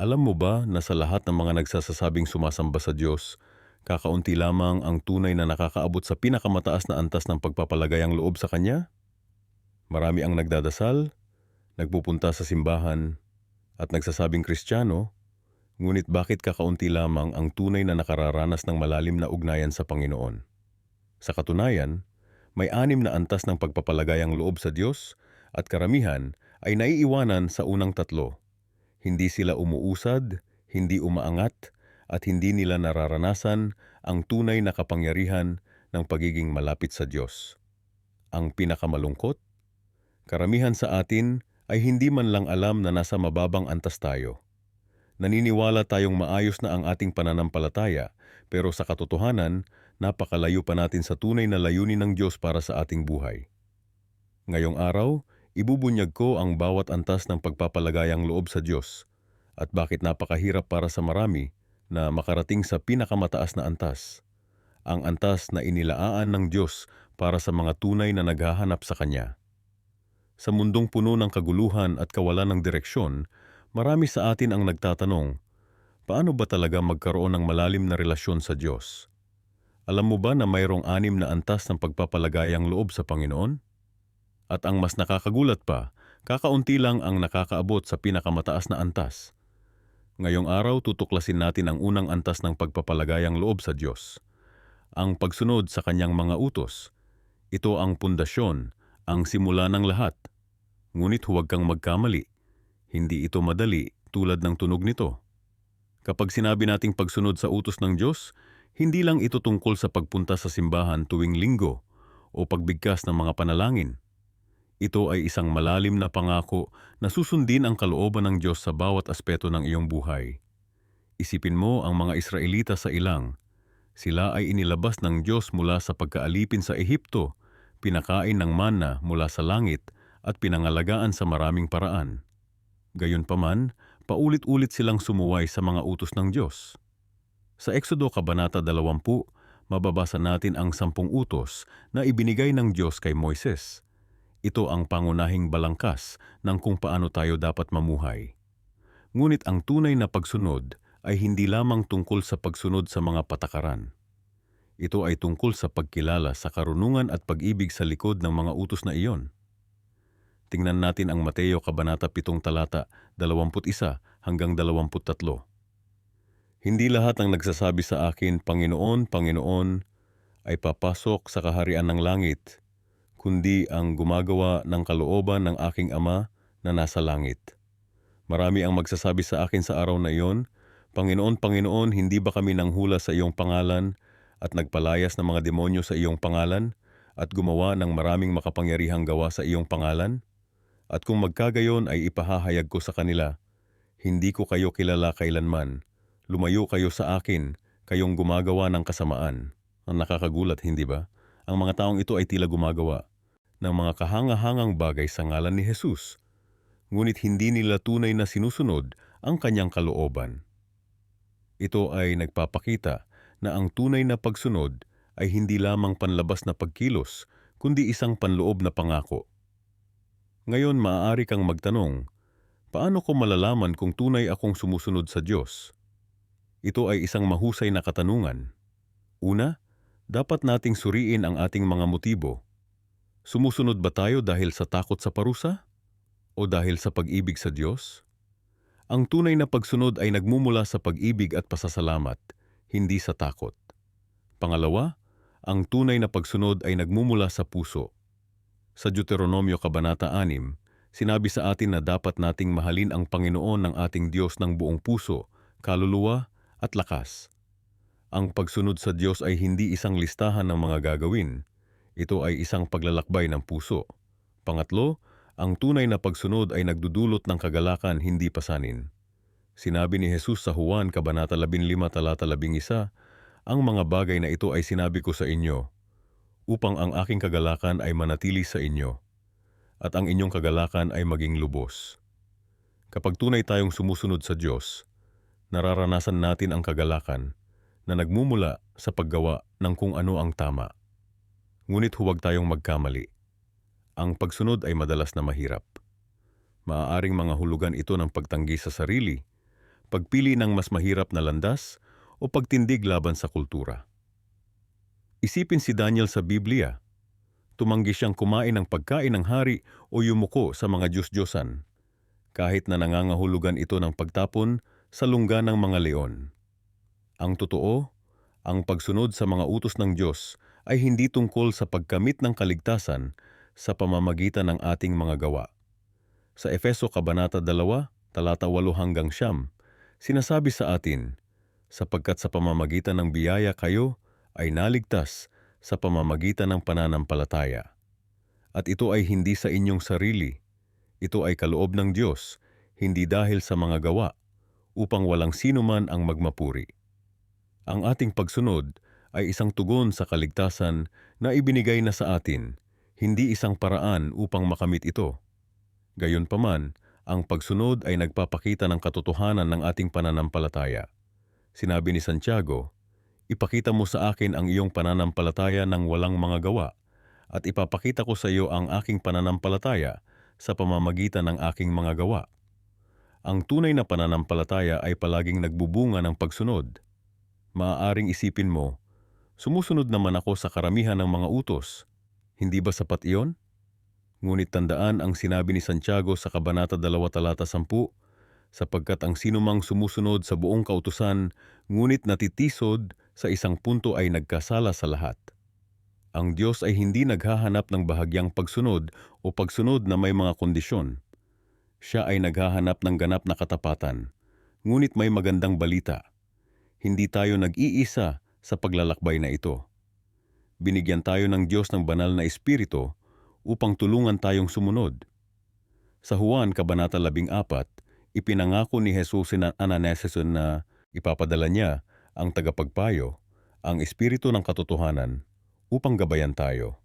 Alam mo ba na sa lahat ng mga nagsasasabing sumasamba sa Diyos, kakaunti lamang ang tunay na nakakaabot sa pinakamataas na antas ng pagpapalagay ang loob sa Kanya? Marami ang nagdadasal, nagpupunta sa simbahan, at nagsasabing Kristiyano, ngunit bakit kakaunti lamang ang tunay na nakararanas ng malalim na ugnayan sa Panginoon? Sa katunayan, may anim na antas ng pagpapalagay ang loob sa Diyos at karamihan ay naiiwanan sa unang tatlo. Hindi sila umuusad, hindi umaangat, at hindi nila nararanasan ang tunay na kapangyarihan ng pagiging malapit sa Diyos. Ang pinakamalungkot, karamihan sa atin ay hindi man lang alam na nasa mababang antas tayo. Naniniwala tayong maayos na ang ating pananampalataya, pero sa katotohanan, napakalayo pa natin sa tunay na layunin ng Diyos para sa ating buhay. Ngayong araw, ibubunyag ko ang bawat antas ng pagpapalagayang loob sa Diyos at bakit napakahirap para sa marami na makarating sa pinakamataas na antas, ang antas na inilaan ng Diyos para sa mga tunay na naghahanap sa Kanya. Sa mundong puno ng kaguluhan at kawalan ng direksyon, marami sa atin ang nagtatanong, paano ba talaga magkaroon ng malalim na relasyon sa Diyos? Alam mo ba na mayroong anim na antas ng pagpapalagayang loob sa Panginoon? At ang mas nakakagulat pa, kakaunti lang ang nakakaabot sa pinakamataas na antas. Ngayong araw, tutuklasin natin ang unang antas ng pagpapalagayang loob sa Diyos. Ang pagsunod sa Kanyang mga utos. Ito ang pundasyon, ang simula ng lahat. Ngunit huwag kang magkamali. Hindi ito madali tulad ng tunog nito. Kapag sinabi nating pagsunod sa utos ng Diyos, hindi lang ito tungkol sa pagpunta sa simbahan tuwing linggo o pagbigkas ng mga panalangin. Ito ay isang malalim na pangako na susundin ang kalooban ng Diyos sa bawat aspeto ng iyong buhay. Isipin mo ang mga Israelita sa ilang. Sila ay inilabas ng Diyos mula sa pagkaalipin sa Ehipto, pinakain ng manna mula sa langit at pinangalagaan sa maraming paraan. Gayunpaman, paulit-ulit silang sumuway sa mga utos ng Diyos. Sa Exodo Kabanata 20, mababasa natin ang 10 utos na ibinigay ng Diyos kay Moises. Ito ang pangunahing balangkas ng kung paano tayo dapat mamuhay. Ngunit ang tunay na pagsunod ay hindi lamang tungkol sa pagsunod sa mga patakaran. Ito ay tungkol sa pagkilala sa karunungan at pag-ibig sa likod ng mga utos na iyon. Tingnan natin ang Mateo Kabanata 7 talata 21 hanggang 23. Hindi lahat ng nagsasabi sa akin, Panginoon, Panginoon, ay papasok sa kaharian ng langit, kundi ang gumagawa ng kalooban ng aking Ama na nasa langit. Marami ang magsasabi sa akin sa araw na iyon, Panginoon, Panginoon, hindi ba kami nanghula sa iyong pangalan at nagpalayas ng mga demonyo sa iyong pangalan at gumawa ng maraming makapangyarihang gawa sa iyong pangalan? At kung magkagayon ay ipahahayag ko sa kanila, hindi ko kayo kilala kailanman. Lumayo kayo sa akin, kayong gumagawa ng kasamaan. Ang nakakagulat, hindi ba? Ang mga taong ito ay tila gumagawa ng mga kahanga-hangang bagay sa ngalan ni Jesus, ngunit hindi nila tunay na sinusunod ang Kanyang kalooban. Ito ay nagpapakita na ang tunay na pagsunod ay hindi lamang panlabas na pagkilos, kundi isang panloob na pangako. Ngayon maaari kang magtanong, paano ko malalaman kung tunay akong sumusunod sa Diyos? Ito ay isang mahusay na katanungan. Una, dapat nating suriin ang ating mga motibo. Sumusunod ba tayo dahil sa takot sa parusa? O dahil sa pag-ibig sa Diyos? Ang tunay na pagsunod ay nagmumula sa pag-ibig at pasasalamat, hindi sa takot. Pangalawa, ang tunay na pagsunod ay nagmumula sa puso. Sa Deuteronomio Kabanata 6, sinabi sa atin na dapat nating mahalin ang Panginoon ng ating Diyos ng buong puso, kaluluwa at lakas. Ang pagsunod sa Diyos ay hindi isang listahan ng mga gagawin. Ito ay isang paglalakbay ng puso. Pangatlo, ang tunay na pagsunod ay nagdudulot ng kagalakan, hindi pasanin. Sinabi ni Jesus sa Juan Kabanata 15 talata 11, ang mga bagay na ito ay sinabi ko sa inyo, upang ang aking kagalakan ay manatili sa inyo, at ang inyong kagalakan ay maging lubos. Kapag tunay tayong sumusunod sa Diyos, nararanasan natin ang kagalakan na nagmumula sa paggawa ng kung ano ang tama. Ngunit huwag tayong magkamali. Ang pagsunod ay madalas na mahirap. Maaaring mga hulugan ito ng pagtanggi sa sarili, pagpili ng mas mahirap na landas, o pagtindig laban sa kultura. Isipin si Daniel sa Biblia. Tumanggi siyang kumain ng pagkain ng hari o yumuko sa mga Diyos-Diyosan, kahit na nangangahulugan ito ng pagtapon sa lungga ng mga leon. Ang totoo, ang pagsunod sa mga utos ng Diyos ay hindi tungkol sa pagkamit ng kaligtasan sa pamamagitan ng ating mga gawa. Sa Efeso Kabanata 2, talata 8-9, sinasabi sa atin, sapagkat sa pamamagitan ng biyaya kayo ay naligtas sa pamamagitan ng pananampalataya. At ito ay hindi sa inyong sarili. Ito ay kaloob ng Diyos, hindi dahil sa mga gawa, upang walang sino man ang magmapuri. Ang ating pagsunod ay isang tugon sa kaligtasan na ibinigay na sa atin, hindi isang paraan upang makamit ito. Gayunpaman, ang pagsunod ay nagpapakita ng katotohanan ng ating pananampalataya. Sinabi ni Santiago, "Ipakita mo sa akin ang iyong pananampalataya ng walang mga gawa, at ipapakita ko sa iyo ang aking pananampalataya sa pamamagitan ng aking mga gawa." Ang tunay na pananampalataya ay palaging nagbubunga ng pagsunod. Maaaring isipin mo, sumusunod naman ako sa karamihan ng mga utos. Hindi ba sapat iyon? Ngunit tandaan ang sinabi ni Santiago sa Kabanata 2, talata 10, sapagkat ang sinumang sumusunod sa buong kautusan, ngunit natitisod sa isang punto ay nagkasala sa lahat. Ang Diyos ay hindi naghahanap ng bahagyang pagsunod o pagsunod na may mga kondisyon. Siya ay naghahanap ng ganap na katapatan. Ngunit may magandang balita. Hindi tayo nag-iisa sa paglalakbay na ito. Binigyan tayo ng Diyos ng banal na espiritu upang tulungan tayong sumunod. Sa Juan Kabanata 14, ipinangako ni Jesus na Ananias na ipapadala niya ang tagapagpayo, ang espiritu ng katotohanan, upang gabayan tayo.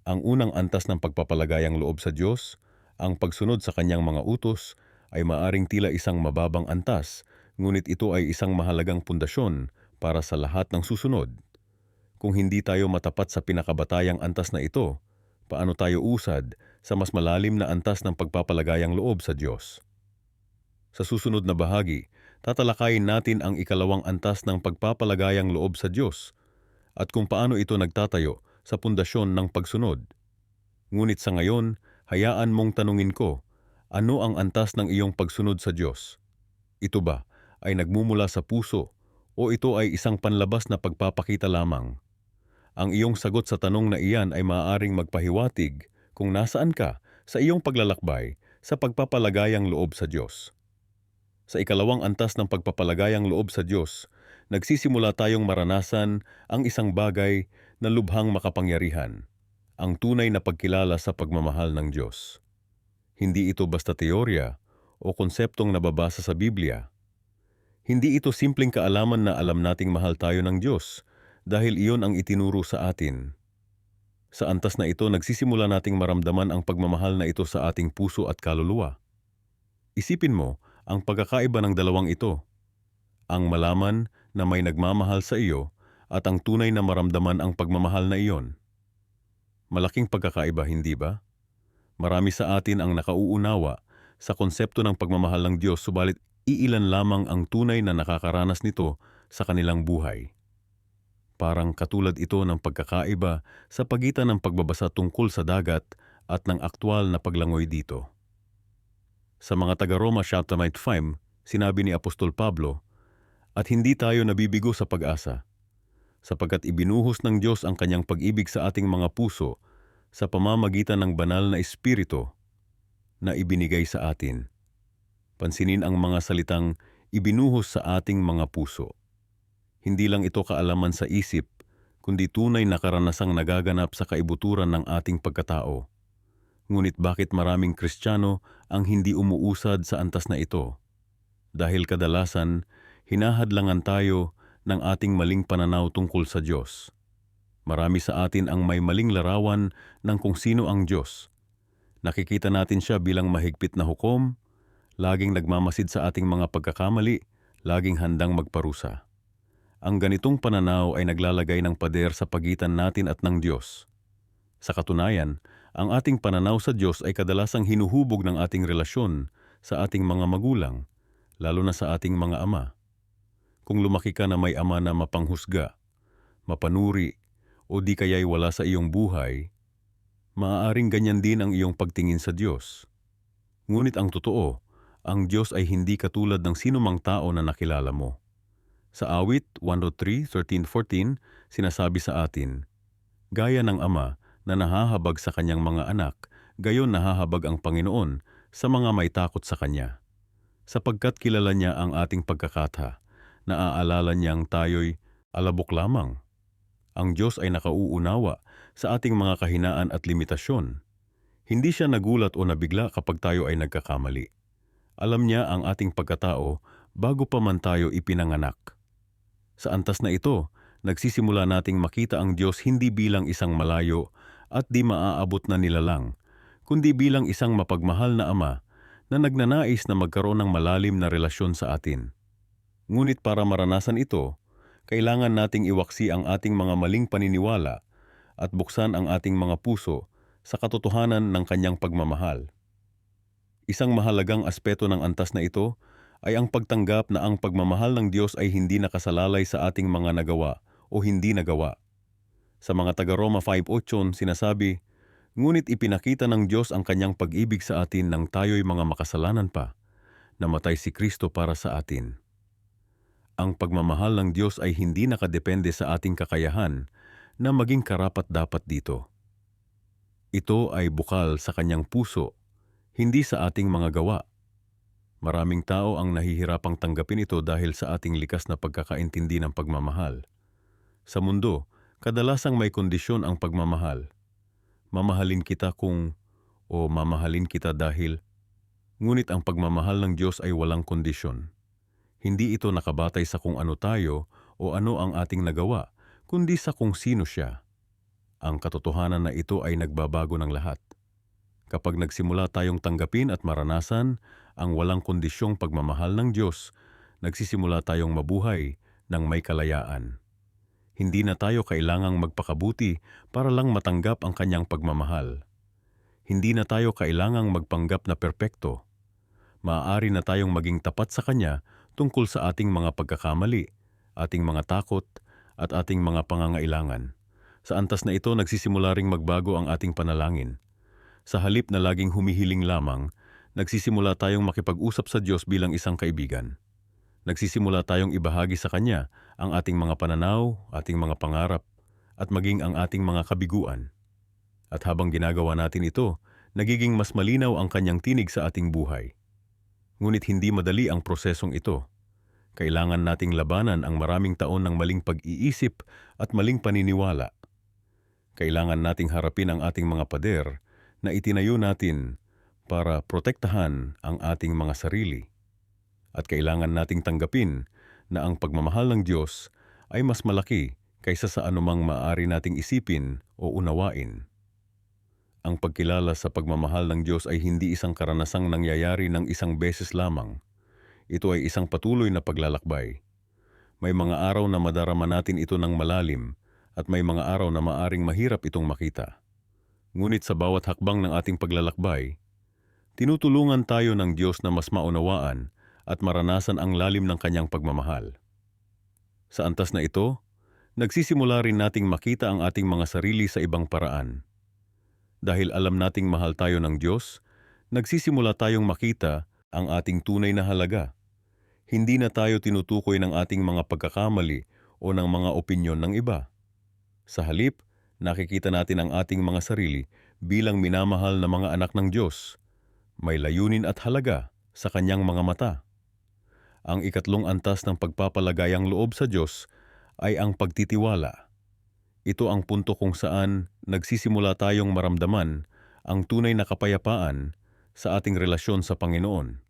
Ang unang antas ng pagpapalagayang loob sa Diyos, ang pagsunod sa kanyang mga utos, ay maaring tila isang mababang antas, ngunit ito ay isang mahalagang pundasyon para sa lahat ng susunod. Kung hindi tayo matapat sa pinakabatayang antas na ito, paano tayo usad sa mas malalim na antas ng pagpapalagayang loob sa Diyos? Sa susunod na bahagi, tatalakayin natin ang ikalawang antas ng pagpapalagayang loob sa Diyos at kung paano ito nagtatayo sa pundasyon ng pagsunod. Ngunit sa ngayon, hayaan mong tanungin ko, ano ang antas ng iyong pagsunod sa Diyos? Ito ba ay nagmumula sa puso o ito ay isang panlabas na pagpapakita lamang? Ang iyong sagot sa tanong na iyan ay maaaring magpahiwatig kung nasaan ka sa iyong paglalakbay sa pagpapalagayang loob sa Diyos. Sa ikalawang antas ng pagpapalagayang loob sa Diyos, nagsisimula tayong maranasan ang isang bagay na lubhang makapangyarihan, ang tunay na pagkilala sa pagmamahal ng Diyos. Hindi ito basta teorya o konseptong nababasa sa Biblia. Hindi ito simpleng kaalaman na alam nating mahal tayo ng Diyos dahil iyon ang itinuro sa atin. Sa antas na ito, nagsisimula nating maramdaman ang pagmamahal na ito sa ating puso at kaluluwa. Isipin mo ang pagkakaiba ng dalawang ito. Ang malaman na may nagmamahal sa iyo at ang tunay na maramdaman ang pagmamahal na iyon. Malaking pagkakaiba, hindi ba? Marami sa atin ang nakauunawa sa konsepto ng pagmamahal ng Diyos, subalit iilan lamang ang tunay na nakakaranas nito sa kanilang buhay. Parang katulad ito ng pagkakaiba sa pagitan ng pagbabasa tungkol sa dagat at ng aktwal na paglangoy dito. Sa mga taga-Roma chapter 5, sinabi ni Apostol Pablo, "At hindi tayo nabibigo sa pag-asa, sapagkat ibinuhos ng Diyos ang kanyang pag-ibig sa ating mga puso sa pamamagitan ng banal na espiritu na ibinigay sa atin." Pansinin ang mga salitang ibinuhos sa ating mga puso. Hindi lang ito kaalaman sa isip, kundi tunay na karanasang nagaganap sa kaibuturan ng ating pagkatao. Ngunit bakit maraming Kristiyano ang hindi umuusad sa antas na ito? Dahil kadalasan, hinahadlangan tayo ng ating maling pananaw tungkol sa Diyos. Marami sa atin ang may maling larawan ng kung sino ang Diyos. Nakikita natin siya bilang mahigpit na hukom, laging nagmamasid sa ating mga pagkakamali, laging handang magparusa. Ang ganitong pananaw ay naglalagay ng pader sa pagitan natin at ng Diyos. Sa katunayan, ang ating pananaw sa Diyos ay kadalasang hinuhubog ng ating relasyon sa ating mga magulang, lalo na sa ating mga ama. Kung lumaki ka na may ama na mapanghusga, mapanuri, o di kaya'y wala sa iyong buhay, maaaring ganyan din ang iyong pagtingin sa Diyos. Ngunit ang totoo, ang Diyos ay hindi katulad ng sinumang tao na nakilala mo. Sa awit 103:13-14, sinasabi sa atin, "Gaya ng ama na nahahabag sa kanyang mga anak, gayon nahahabag ang Panginoon sa mga may takot sa Kanya. Sapagkat kilala niya ang ating pagkakatha, naaalala niyang tayo'y alabok lamang. Ang Diyos ay nakauunawa sa ating mga kahinaan at limitasyon. Hindi siya nagulat o nabigla kapag tayo ay nagkakamali. Alam niya ang ating pagkatao bago pa man tayo ipinanganak." Sa antas na ito, nagsisimula nating makita ang Diyos hindi bilang isang malayo at di maaabot na nilalang, kundi bilang isang mapagmahal na ama na nagnanais na magkaroon ng malalim na relasyon sa atin. Ngunit para maranasan ito, kailangan nating iwaksi ang ating mga maling paniniwala at buksan ang ating mga puso sa katotohanan ng kanyang pagmamahal. Isang mahalagang aspeto ng antas na ito ay ang pagtanggap na ang pagmamahal ng Diyos ay hindi nakasalalay sa ating mga nagawa o hindi nagawa. Sa mga taga-Roma 5:8 sinasabi, "Ngunit ipinakita ng Diyos ang kanyang pag-ibig sa atin nang tayo'y mga makasalanan pa, namatay si Kristo para sa atin." Ang pagmamahal ng Diyos ay hindi nakadepende sa ating kakayahan na maging karapat-dapat dito. Ito ay bukal sa kanyang puso, hindi sa ating mga gawa. Maraming tao ang nahihirapang tanggapin ito dahil sa ating likas na pagkakaintindi ng pagmamahal. Sa mundo, kadalasang may kondisyon ang pagmamahal. Mamahalin kita kung o mamahalin kita dahil. Ngunit ang pagmamahal ng Diyos ay walang kondisyon. Hindi ito nakabatay sa kung ano tayo o ano ang ating nagawa, kundi sa kung sino siya. Ang katotohanan na ito ay nagbabago ng lahat. Kapag nagsimula tayong tanggapin at maranasan ang walang kondisyong pagmamahal ng Diyos, nagsisimula tayong mabuhay ng may kalayaan. Hindi na tayo kailangang magpakabuti para lang matanggap ang kanyang pagmamahal. Hindi na tayo kailangang magpanggap na perpekto. Maaari na tayong maging tapat sa Kanya tungkol sa ating mga pagkakamali, ating mga takot, at ating mga pangangailangan. Sa antas na ito, nagsisimula ring magbago ang ating panalangin. Sa halip na laging humihiling lamang, nagsisimula tayong makipag-usap sa Diyos bilang isang kaibigan. Nagsisimula tayong ibahagi sa Kanya ang ating mga pananaw, ating mga pangarap, at maging ang ating mga kabiguan. At habang ginagawa natin ito, nagiging mas malinaw ang Kanyang tinig sa ating buhay. Ngunit hindi madali ang prosesong ito. Kailangan nating labanan ang maraming taon ng maling pag-iisip at maling paniniwala. Kailangan nating harapin ang ating mga pader na itinayo natin para protektahan ang ating mga sarili. At kailangan nating tanggapin na ang pagmamahal ng Diyos ay mas malaki kaysa sa anumang maaari nating isipin o unawain. Ang pagkilala sa pagmamahal ng Diyos ay hindi isang karanasang nangyayari ng isang beses lamang. Ito ay isang patuloy na paglalakbay. May mga araw na madarama natin ito ng malalim at may mga araw na maaring mahirap itong makita. Ngunit sa bawat hakbang ng ating paglalakbay, tinutulungan tayo ng Diyos na mas maunawaan at maranasan ang lalim ng Kanyang pagmamahal. Sa antas na ito, nagsisimula rin nating makita ang ating mga sarili sa ibang paraan. Dahil alam nating mahal tayo ng Diyos, nagsisimula tayong makita ang ating tunay na halaga. Hindi na tayo tinutukoy ng ating mga pagkakamali o ng mga opinyon ng iba. Sa halip, nakikita natin ang ating mga sarili bilang minamahal na mga anak ng Diyos. May layunin at halaga sa Kanyang mga mata. Ang ikatlong antas ng pagpapalagayang loob sa Diyos ay ang pagtitiwala. Ito ang punto kung saan nagsisimula tayong maramdaman ang tunay na kapayapaan sa ating relasyon sa Panginoon.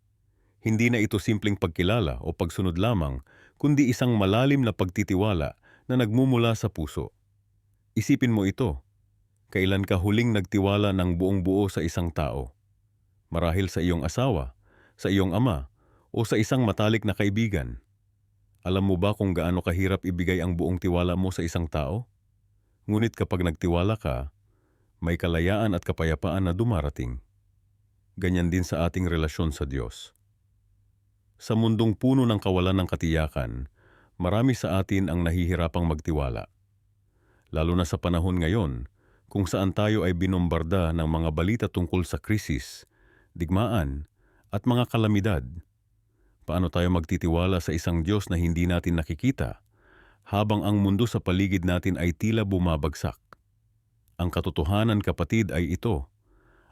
Hindi na ito simpleng pagkilala o pagsunod lamang, kundi isang malalim na pagtitiwala na nagmumula sa puso. Isipin mo ito, kailan ka huling nagtiwala ng buong buo sa isang tao? Marahil sa iyong asawa, sa iyong ama, o sa isang matalik na kaibigan. Alam mo ba kung gaano kahirap ibigay ang buong tiwala mo sa isang tao? Ngunit kapag nagtiwala ka, may kalayaan at kapayapaan na dumarating. Ganyan din sa ating relasyon sa Diyos. Sa mundong puno ng kawalan ng katiyakan, marami sa atin ang nahihirapang magtiwala. Lalo na sa panahon ngayon, kung saan tayo ay binombarda ng mga balita tungkol sa krisis, digmaan, at mga kalamidad. Paano tayo magtitiwala sa isang Diyos na hindi natin nakikita, habang ang mundo sa paligid natin ay tila bumabagsak? Ang katotohanan, kapatid, ay ito.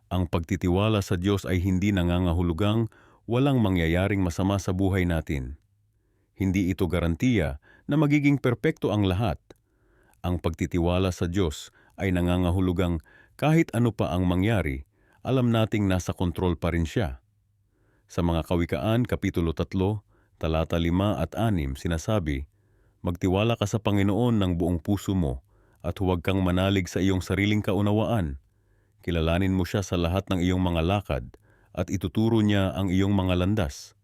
Ang pagtitiwala sa Diyos ay hindi nangangahulugang walang mangyayaring masama sa buhay natin. Hindi ito garantiya na magiging perpekto ang lahat. Ang pagtitiwala sa Diyos ay nangangahulugang kahit ano pa ang mangyari, alam nating nasa kontrol pa rin siya. Sa mga Kawikaan, Kapitulo 3, talata 5 at 6, sinasabi, "Magtiwala ka sa Panginoon ng buong puso mo at huwag kang manalig sa iyong sariling kaunawaan. Kilalanin mo siya sa lahat ng iyong mga lakad at ituturo niya ang iyong mga landas."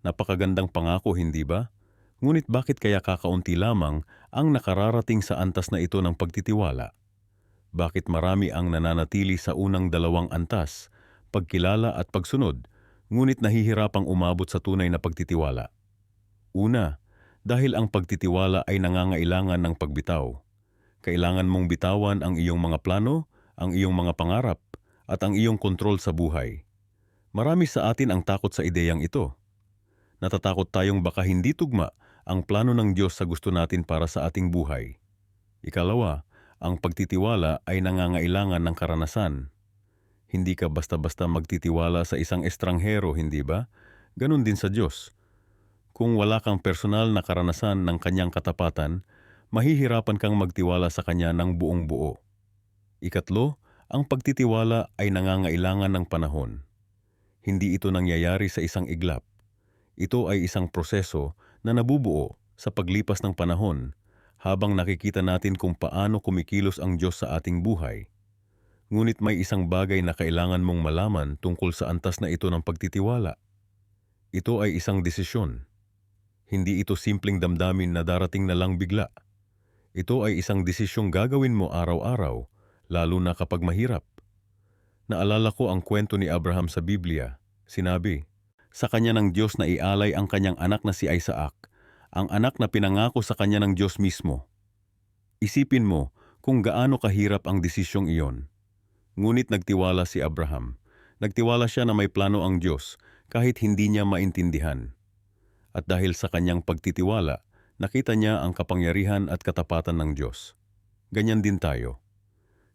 Napakagandang pangako, hindi ba? Ngunit bakit kaya kakaunti lamang ang nakararating sa antas na ito ng pagtitiwala? Bakit marami ang nananatili sa unang dalawang antas, pagkilala at pagsunod, ngunit nahihirapang umabot sa tunay na pagtitiwala? Una, dahil ang pagtitiwala ay nangangailangan ng pagbitaw. Kailangan mong bitawan ang iyong mga plano, ang iyong mga pangarap, at ang iyong kontrol sa buhay. Marami sa atin ang takot sa ideyang ito. Natatakot tayong baka hindi tugma ang plano ng Diyos sa gusto natin para sa ating buhay. Ikalawa, ang pagtitiwala ay nangangailangan ng karanasan. Hindi ka basta-basta magtitiwala sa isang estranghero, hindi ba? Ganon din sa Diyos. Kung wala kang personal na karanasan ng kanyang katapatan, mahihirapan kang magtiwala sa kanya ng buong buo. Ikatlo, ang pagtitiwala ay nangangailangan ng panahon. Hindi ito nangyayari sa isang iglap. Ito ay isang proseso na nabubuo sa paglipas ng panahon habang nakikita natin kung paano kumikilos ang Diyos sa ating buhay. Ngunit may isang bagay na kailangan mong malaman tungkol sa antas na ito ng pagtitiwala. Ito ay isang desisyon. Hindi ito simpleng damdamin na darating na lang bigla. Ito ay isang desisyong gagawin mo araw-araw, lalo na kapag mahirap. Naalala ko ang kwento ni Abraham sa Biblia. Sinabi, sa kanya ng Diyos na ialay ang kanyang anak na si Isaac, ang anak na pinangako sa kanya ng Diyos mismo. Isipin mo kung gaano kahirap ang desisyong iyon. Ngunit nagtiwala si Abraham. Nagtiwala siya na may plano ang Diyos kahit hindi niya maintindihan. At dahil sa kanyang pagtitiwala, nakita niya ang kapangyarihan at katapatan ng Diyos. Ganyan din tayo.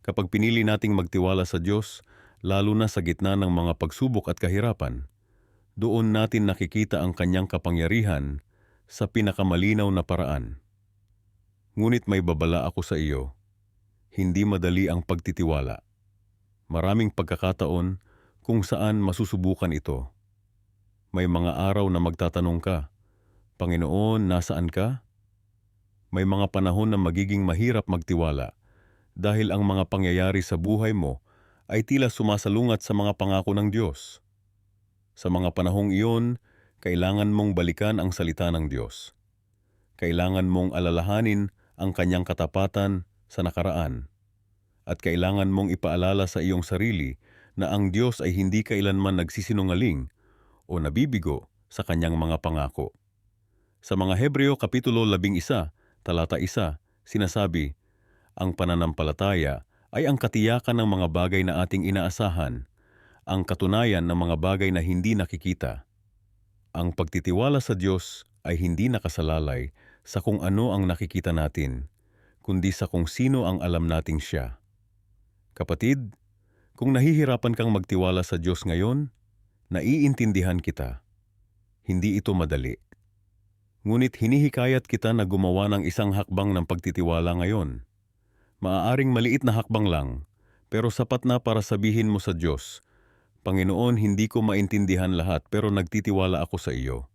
Kapag pinili nating magtiwala sa Diyos, lalo na sa gitna ng mga pagsubok at kahirapan, doon natin nakikita ang kanyang kapangyarihan sa pinakamalinaw na paraan. Ngunit may babala ako sa iyo, hindi madali ang pagtitiwala. Maraming pagkakataon kung saan masusubukan ito. May mga araw na magtatanong ka, Panginoon, nasaan ka? May mga panahon na magiging mahirap magtiwala dahil ang mga pangyayari sa buhay mo ay tila sumasalungat sa mga pangako ng Diyos. Sa mga panahong iyon, kailangan mong balikan ang salita ng Diyos. Kailangan mong alalahanin ang kanyang katapatan sa nakaraan. At kailangan mong ipaalala sa iyong sarili na ang Diyos ay hindi kailanman nagsisinungaling o nabibigo sa kanyang mga pangako. Sa mga Hebreo Kapitulo 11, talata 1, sinasabi, ang pananampalataya ay ang katiyakan ng mga bagay na ating inaasahan, ang katunayan ng mga bagay na hindi nakikita. Ang pagtitiwala sa Diyos ay hindi nakasalalay sa kung ano ang nakikita natin, kundi sa kung sino ang alam nating siya. Kapatid, kung nahihirapan kang magtiwala sa Diyos ngayon, naiintindihan kita. Hindi ito madali. Ngunit hinihikayat kita na gumawa ng isang hakbang ng pagtitiwala ngayon. Maaaring maliit na hakbang lang, pero sapat na para sabihin mo sa Diyos, Panginoon, hindi ko maintindihan lahat pero nagtitiwala ako sa iyo.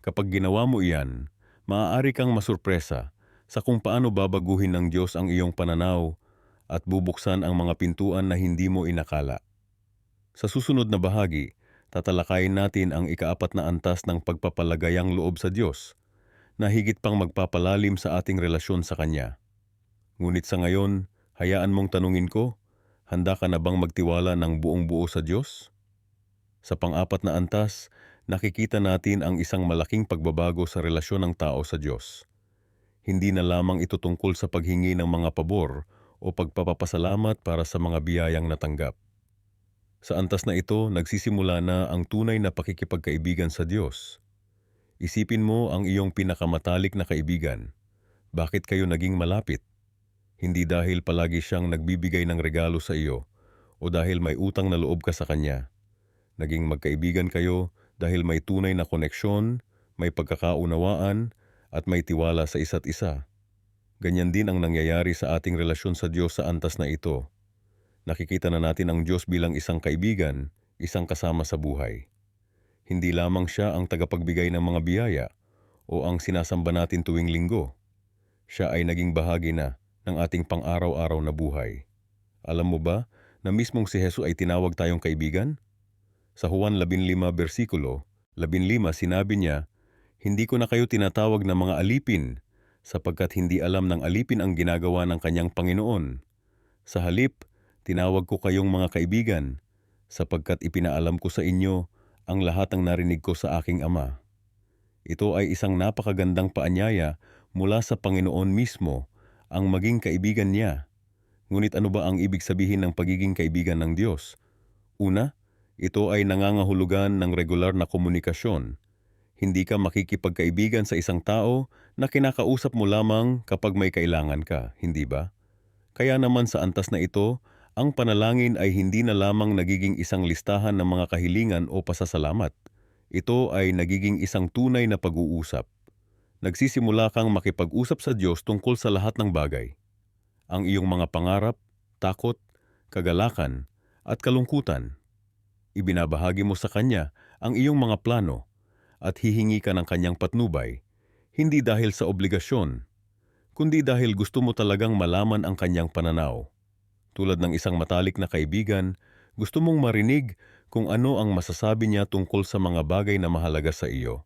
Kapag ginawa mo iyan, maaari kang masurpresa sa kung paano babaguhin ng Diyos ang iyong pananaw at bubuksan ang mga pintuan na hindi mo inakala. Sa susunod na bahagi, tatalakayin natin ang ika-4 na antas ng pagpapalagayang loob sa Diyos na higit pang magpapalalim sa ating relasyon sa Kanya. Ngunit sa ngayon, hayaan mong tanungin ko, handa ka na bang magtiwala ng buong buo sa Diyos? Sa pang-4 na antas, nakikita natin ang isang malaking pagbabago sa relasyon ng tao sa Diyos. Hindi na lamang ito tungkol sa paghingi ng mga pabor o pagpapasalamat para sa mga biyayang natanggap. Sa antas na ito, nagsisimula na ang tunay na pakikipagkaibigan sa Diyos. Isipin mo ang iyong pinakamatalik na kaibigan. Bakit kayo naging malapit? Hindi dahil palagi siyang nagbibigay ng regalo sa iyo o dahil may utang na loob ka sa kanya. Naging magkaibigan kayo dahil may tunay na koneksyon, may pagkakaunawaan, at may tiwala sa isa't isa. Ganyan din ang nangyayari sa ating relasyon sa Diyos sa antas na ito. Nakikita na natin ang Diyos bilang isang kaibigan, isang kasama sa buhay. Hindi lamang siya ang tagapagbigay ng mga biyaya o ang sinasamba natin tuwing linggo. Siya ay naging bahagi na ng ating pang-araw-araw na buhay. Alam mo ba na mismong si Jesus ay tinawag tayong kaibigan? Sa Juan 15 versikulo 15 sinabi niya, "Hindi ko na kayo tinatawag na mga alipin, sapagkat hindi alam ng alipin ang ginagawa ng kanyang Panginoon. Sa halip, tinawag ko kayong mga kaibigan, sapagkat ipinaalam ko sa inyo ang lahat ng narinig ko sa aking Ama." Ito ay isang napakagandang paanyaya mula sa Panginoon mismo, ang maging kaibigan niya. Ngunit ano ba ang ibig sabihin ng pagiging kaibigan ng Diyos? Una, ito ay nangangahulugan ng regular na komunikasyon. Hindi ka makikipagkaibigan sa isang tao na kinakausap mo lamang kapag may kailangan ka, hindi ba? Kaya naman sa antas na ito, ang panalangin ay hindi na lamang nagiging isang listahan ng mga kahilingan o pasasalamat. Ito ay nagiging isang tunay na pag-uusap. Nagsisimula kang makipag-usap sa Diyos tungkol sa lahat ng bagay. Ang iyong mga pangarap, takot, kagalakan, at kalungkutan. Ibinabahagi mo sa Kanya ang iyong mga plano at hihingi ka ng Kanyang patnubay, hindi dahil sa obligasyon, kundi dahil gusto mo talagang malaman ang Kanyang pananaw. Tulad ng isang matalik na kaibigan, gusto mong marinig kung ano ang masasabi niya tungkol sa mga bagay na mahalaga sa iyo.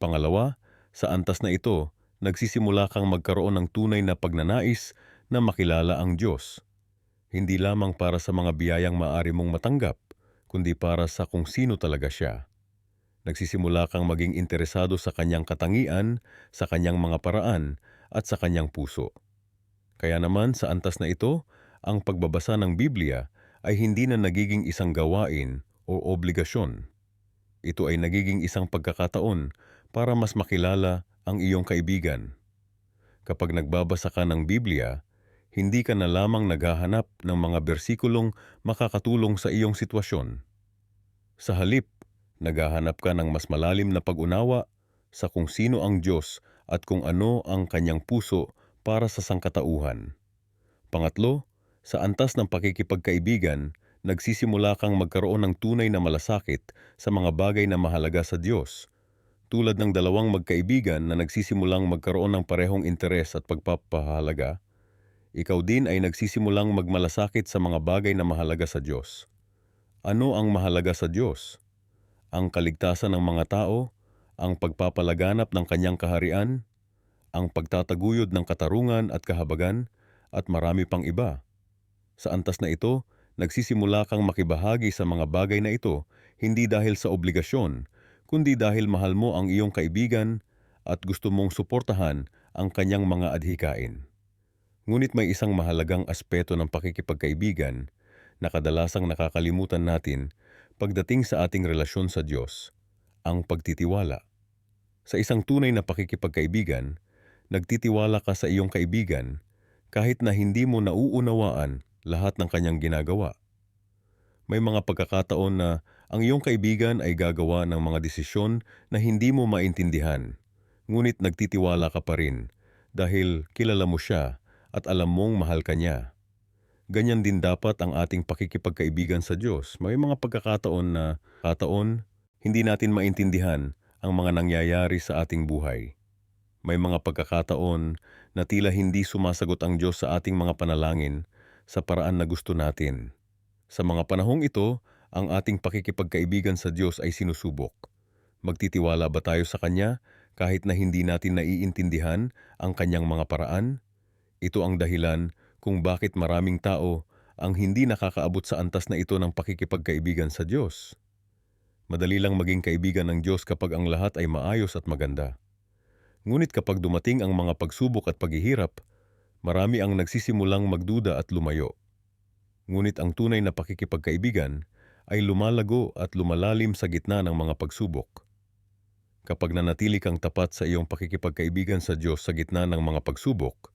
Pangalawa, sa antas na ito, nagsisimula kang magkaroon ng tunay na pagnanais na makilala ang Diyos. Hindi lamang para sa mga biyayang maaari mong matanggap, kundi para sa kung sino talaga siya. Nagsisimula kang maging interesado sa kanyang katangian, sa kanyang mga paraan, at sa kanyang puso. Kaya naman sa antas na ito, ang pagbabasa ng Biblia ay hindi na nagiging isang gawain o obligasyon. Ito ay nagiging isang pagkakataon para mas makilala ang iyong kaibigan. Kapag nagbabasa ka ng Biblia, hindi ka na lamang naghahanap ng mga bersikulong makakatulong sa iyong sitwasyon. Sa halip, naghahanap ka ng mas malalim na pag-unawa sa kung sino ang Diyos at kung ano ang kanyang puso para sa sangkatauhan. Pangatlo, sa antas ng pakikipagkaibigan, nagsisimula kang magkaroon ng tunay na malasakit sa mga bagay na mahalaga sa Diyos. Tulad ng dalawang magkaibigan na nagsisimulang magkaroon ng parehong interes at pagpapahalaga, ikaw din ay nagsisimulang magmalasakit sa mga bagay na mahalaga sa Diyos. Ano ang mahalaga sa Diyos? Ang kaligtasan ng mga tao, ang pagpapalaganap ng kanyang kaharian, ang pagtataguyod ng katarungan at kahabagan, at marami pang iba. Sa antas na ito, nagsisimula kang makibahagi sa mga bagay na ito hindi dahil sa obligasyon, kundi dahil mahal mo ang iyong kaibigan at gusto mong suportahan ang kanyang mga adhikain. Ngunit may isang mahalagang aspeto ng pakikipagkaibigan na kadalasang nakakalimutan natin pagdating sa ating relasyon sa Diyos, ang pagtitiwala. Sa isang tunay na pakikipagkaibigan, nagtitiwala ka sa iyong kaibigan kahit na hindi mo nauunawaan lahat ng kanyang ginagawa. May mga pagkakataon na ang iyong kaibigan ay gagawa ng mga desisyon na hindi mo maintindihan, ngunit nagtitiwala ka pa rin dahil kilala mo siya at alam mong mahal ka niya. Ganyan din dapat ang ating pakikipagkaibigan sa Diyos. May mga pagkakataon na hindi natin maintindihan ang mga nangyayari sa ating buhay. May mga pagkakataon na tila hindi sumasagot ang Diyos sa ating mga panalangin sa paraan na gusto natin. Sa mga panahong ito, ang ating pakikipagkaibigan sa Diyos ay sinusubok. Magtitiwala ba tayo sa Kanya kahit na hindi natin naiintindihan ang Kanyang mga paraan? Ito ang dahilan kung bakit maraming tao ang hindi nakakaabot sa antas na ito ng pakikipagkaibigan sa Diyos. Madali lang maging kaibigan ng Diyos kapag ang lahat ay maayos at maganda. Ngunit kapag dumating ang mga pagsubok at paghihirap, marami ang nagsisimulang magduda at lumayo. Ngunit ang tunay na pakikipagkaibigan ay lumalago at lumalalim sa gitna ng mga pagsubok. Kapag nanatili kang tapat sa iyong pakikipagkaibigan sa Diyos sa gitna ng mga pagsubok,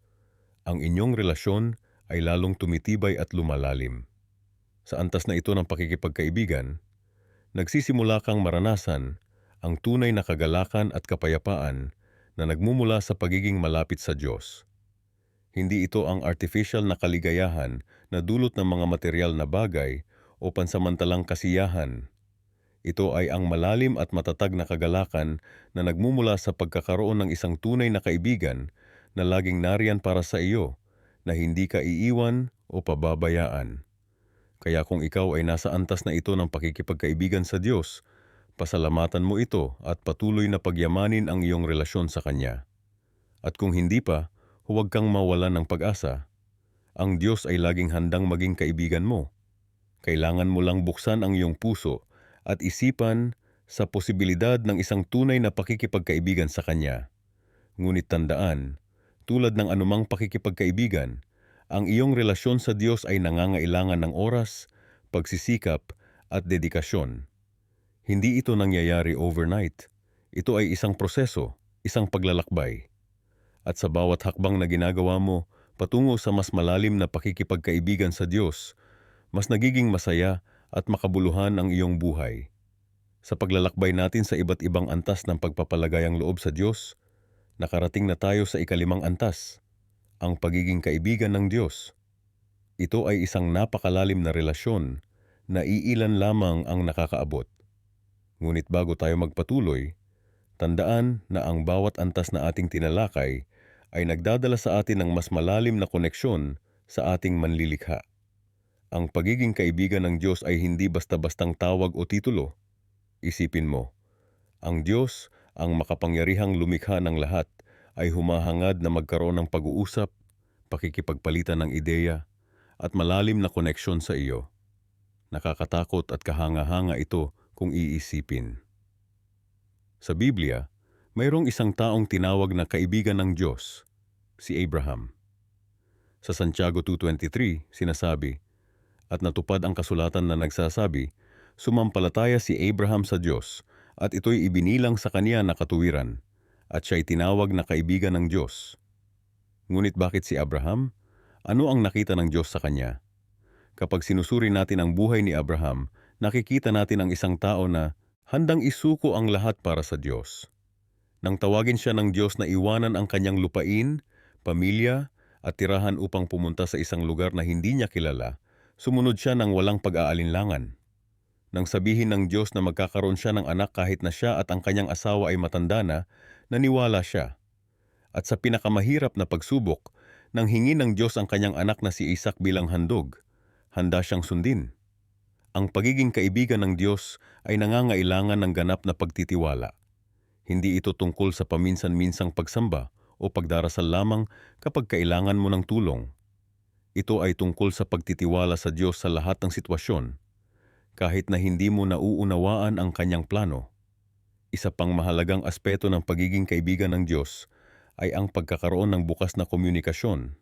ang inyong relasyon ay lalong tumitibay at lumalalim. Sa antas na ito ng pakikipagkaibigan, nagsisimula kang maranasan ang tunay na kagalakan at kapayapaan na nagmumula sa pagiging malapit sa Diyos. Hindi ito ang artificial na kaligayahan na dulot ng mga material na bagay o pansamantalang kasiyahan. Ito ay ang malalim at matatag na kagalakan na nagmumula sa pagkakaroon ng isang tunay na kaibigan na laging nariyan para sa iyo, na hindi ka iiwan o pababayaan. Kaya kung ikaw ay nasa antas na ito ng pakikipagkaibigan sa Diyos, pasalamatan mo ito at patuloy na pagyamanin ang iyong relasyon sa Kanya. At kung hindi pa, huwag kang mawalan ng pag-asa. Ang Diyos ay laging handang maging kaibigan mo. Kailangan mo lang buksan ang iyong puso at isipan sa posibilidad ng isang tunay na pakikipagkaibigan sa Kanya. Ngunit tandaan, tulad ng anumang pakikipagkaibigan, ang iyong relasyon sa Diyos ay nangangailangan ng oras, pagsisikap at dedikasyon. Hindi ito nangyayari overnight. Ito ay isang proseso, isang paglalakbay. At sa bawat hakbang na ginagawa mo patungo sa mas malalim na pakikipagkaibigan sa Diyos, mas nagiging masaya at makabuluhan ang iyong buhay. Sa paglalakbay natin sa iba't ibang antas ng pagpapalagayang loob sa Diyos, nakarating na tayo sa ikalimang antas, ang pagiging kaibigan ng Diyos. Ito ay isang napakalalim na relasyon na iilan lamang ang nakakaabot. Ngunit bago tayo magpatuloy, tandaan na ang bawat antas na ating tinalakay ay nagdadala sa atin ng mas malalim na koneksyon sa ating manlilikha. Ang pagiging kaibigan ng Diyos ay hindi basta-bastang tawag o titulo. Isipin mo, ang Diyos, ang makapangyarihang lumikha ng lahat, ay humahangad na magkaroon ng pag-uusap, pakikipagpalitan ng ideya, at malalim na koneksyon sa iyo. Nakakatakot at kahanga-hanga ito kung iisipin. Sa Biblia, mayroong isang taong tinawag na kaibigan ng Diyos, si Abraham. Sa Santiago 2:23, sinasabi, "At natupad ang kasulatan na nagsasabi, sumampalataya si Abraham sa Diyos, at ito'y ibinilang sa kanya na katuwiran, at siya'y tinawag na kaibigan ng Diyos." Ngunit bakit si Abraham? Ano ang nakita ng Diyos sa kanya? Kapag sinusuri natin ang buhay ni Abraham, nakikita natin ang isang tao na handang isuko ang lahat para sa Diyos. Nang tawagin siya ng Diyos na iwanan ang kanyang lupain, pamilya, at tirahan upang pumunta sa isang lugar na hindi niya kilala, sumunod siya ng walang pag-aalinlangan. Nang sabihin ng Diyos na magkakaroon siya ng anak kahit na siya at ang kanyang asawa ay matanda na, naniwala siya. At sa pinakamahirap na pagsubok, nang hingi ng Diyos ang kanyang anak na si Isaac bilang handog, handa siyang sundin. Ang pagiging kaibigan ng Diyos ay nangangailangan ng ganap na pagtitiwala. Hindi ito tungkol sa paminsan-minsang pagsamba o pagdarasal lamang kapag kailangan mo ng tulong. Ito ay tungkol sa pagtitiwala sa Diyos sa lahat ng sitwasyon, kahit na hindi mo nauunawaan ang kanyang plano. Isa pang mahalagang aspeto ng pagiging kaibigan ng Diyos ay ang pagkakaroon ng bukas na komunikasyon.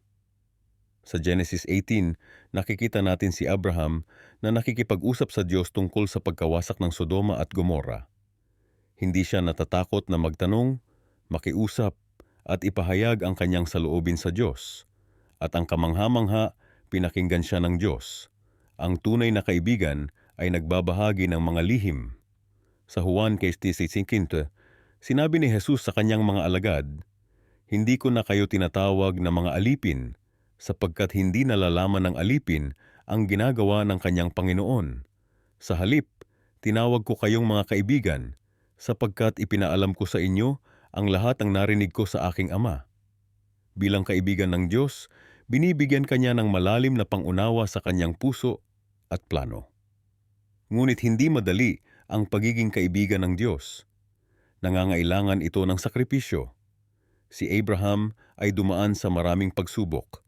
Sa Genesis 18, nakikita natin si Abraham na nakikipag-usap sa Diyos tungkol sa pagkawasak ng Sodoma at Gomorra. Hindi siya natatakot na magtanong, makiusap, at ipahayag ang kanyang saloobin sa Diyos. At ang kamangha-mangha, pinakinggan siya ng Diyos. Ang tunay na kaibigan ay nagbabahagi ng mga lihim. Sa Juan 15:5, sinabi ni Jesus sa kanyang mga alagad, "Hindi ko na kayo tinatawag na mga alipin, sapagkat hindi nalalaman ng alipin ang ginagawa ng kanyang Panginoon. Sa halip, tinawag ko kayong mga kaibigan, sapagkat ipinaalam ko sa inyo ang lahat ng narinig ko sa aking Ama." Bilang kaibigan ng Diyos, binibigyan kanya ng malalim na pangunawa sa kanyang puso at plano. Ngunit hindi madali ang pagiging kaibigan ng Diyos. Nangangailangan ito ng sakripisyo. Si Abraham ay dumaan sa maraming pagsubok.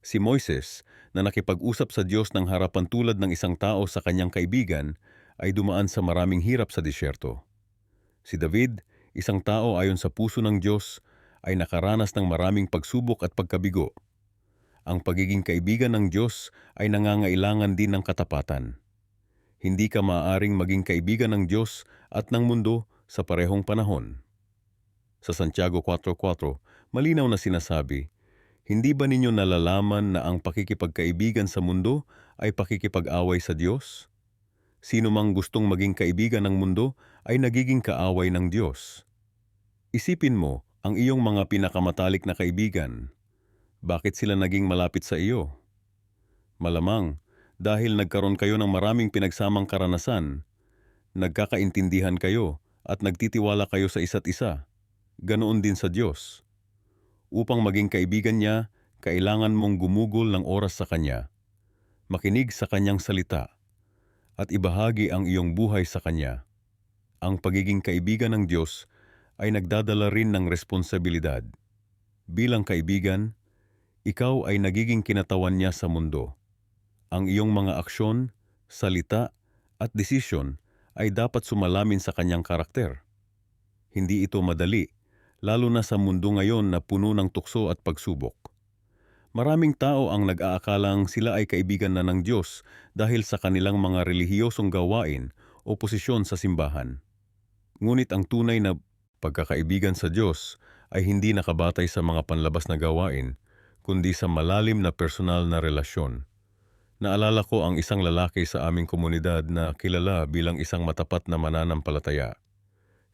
Si Moises, na nakipag-usap sa Diyos ng harapan tulad ng isang tao sa kanyang kaibigan, ay dumaan sa maraming hirap sa disyerto. Si David, isang tao ayon sa puso ng Diyos, ay nakaranas ng maraming pagsubok at pagkabigo. Ang pagiging kaibigan ng Diyos ay nangangailangan din ng katapatan. Hindi ka maaaring maging kaibigan ng Diyos at ng mundo sa parehong panahon. Sa Santiago 4:4, malinaw na sinasabi, "Hindi ba ninyo nalalaman na ang pakikipagkaibigan sa mundo ay pakikipag-away sa Diyos? Sino mang gustong maging kaibigan ng mundo ay nagiging kaaway ng Diyos." Isipin mo ang iyong mga pinakamatalik na kaibigan. Bakit sila naging malapit sa iyo? Malamang dahil nagkaroon kayo ng maraming pinagsamang karanasan, nagkakaintindihan kayo at nagtitiwala kayo sa isa't isa. Ganoon din sa Diyos. Upang maging kaibigan niya, kailangan mong gumugol ng oras sa Kanya, makinig sa Kanyang salita, at ibahagi ang iyong buhay sa Kanya. Ang pagiging kaibigan ng Diyos ay nagdadala rin ng responsibilidad. Bilang kaibigan, ikaw ay nagiging kinatawan niya sa mundo. Ang iyong mga aksyon, salita, at desisyon ay dapat sumalamin sa Kanyang karakter. Hindi ito madali, lalo na sa mundo ngayon na puno ng tukso at pagsubok. Maraming tao ang nag-aakalang sila ay kaibigan na ng Diyos dahil sa kanilang mga relihiyosong gawain o posisyon sa simbahan. Ngunit ang tunay na pagkakaibigan sa Diyos ay hindi nakabatay sa mga panlabas na gawain, kundi sa malalim na personal na relasyon. Naalala ko ang isang lalaki sa aming komunidad na kilala bilang isang matapat na mananampalataya.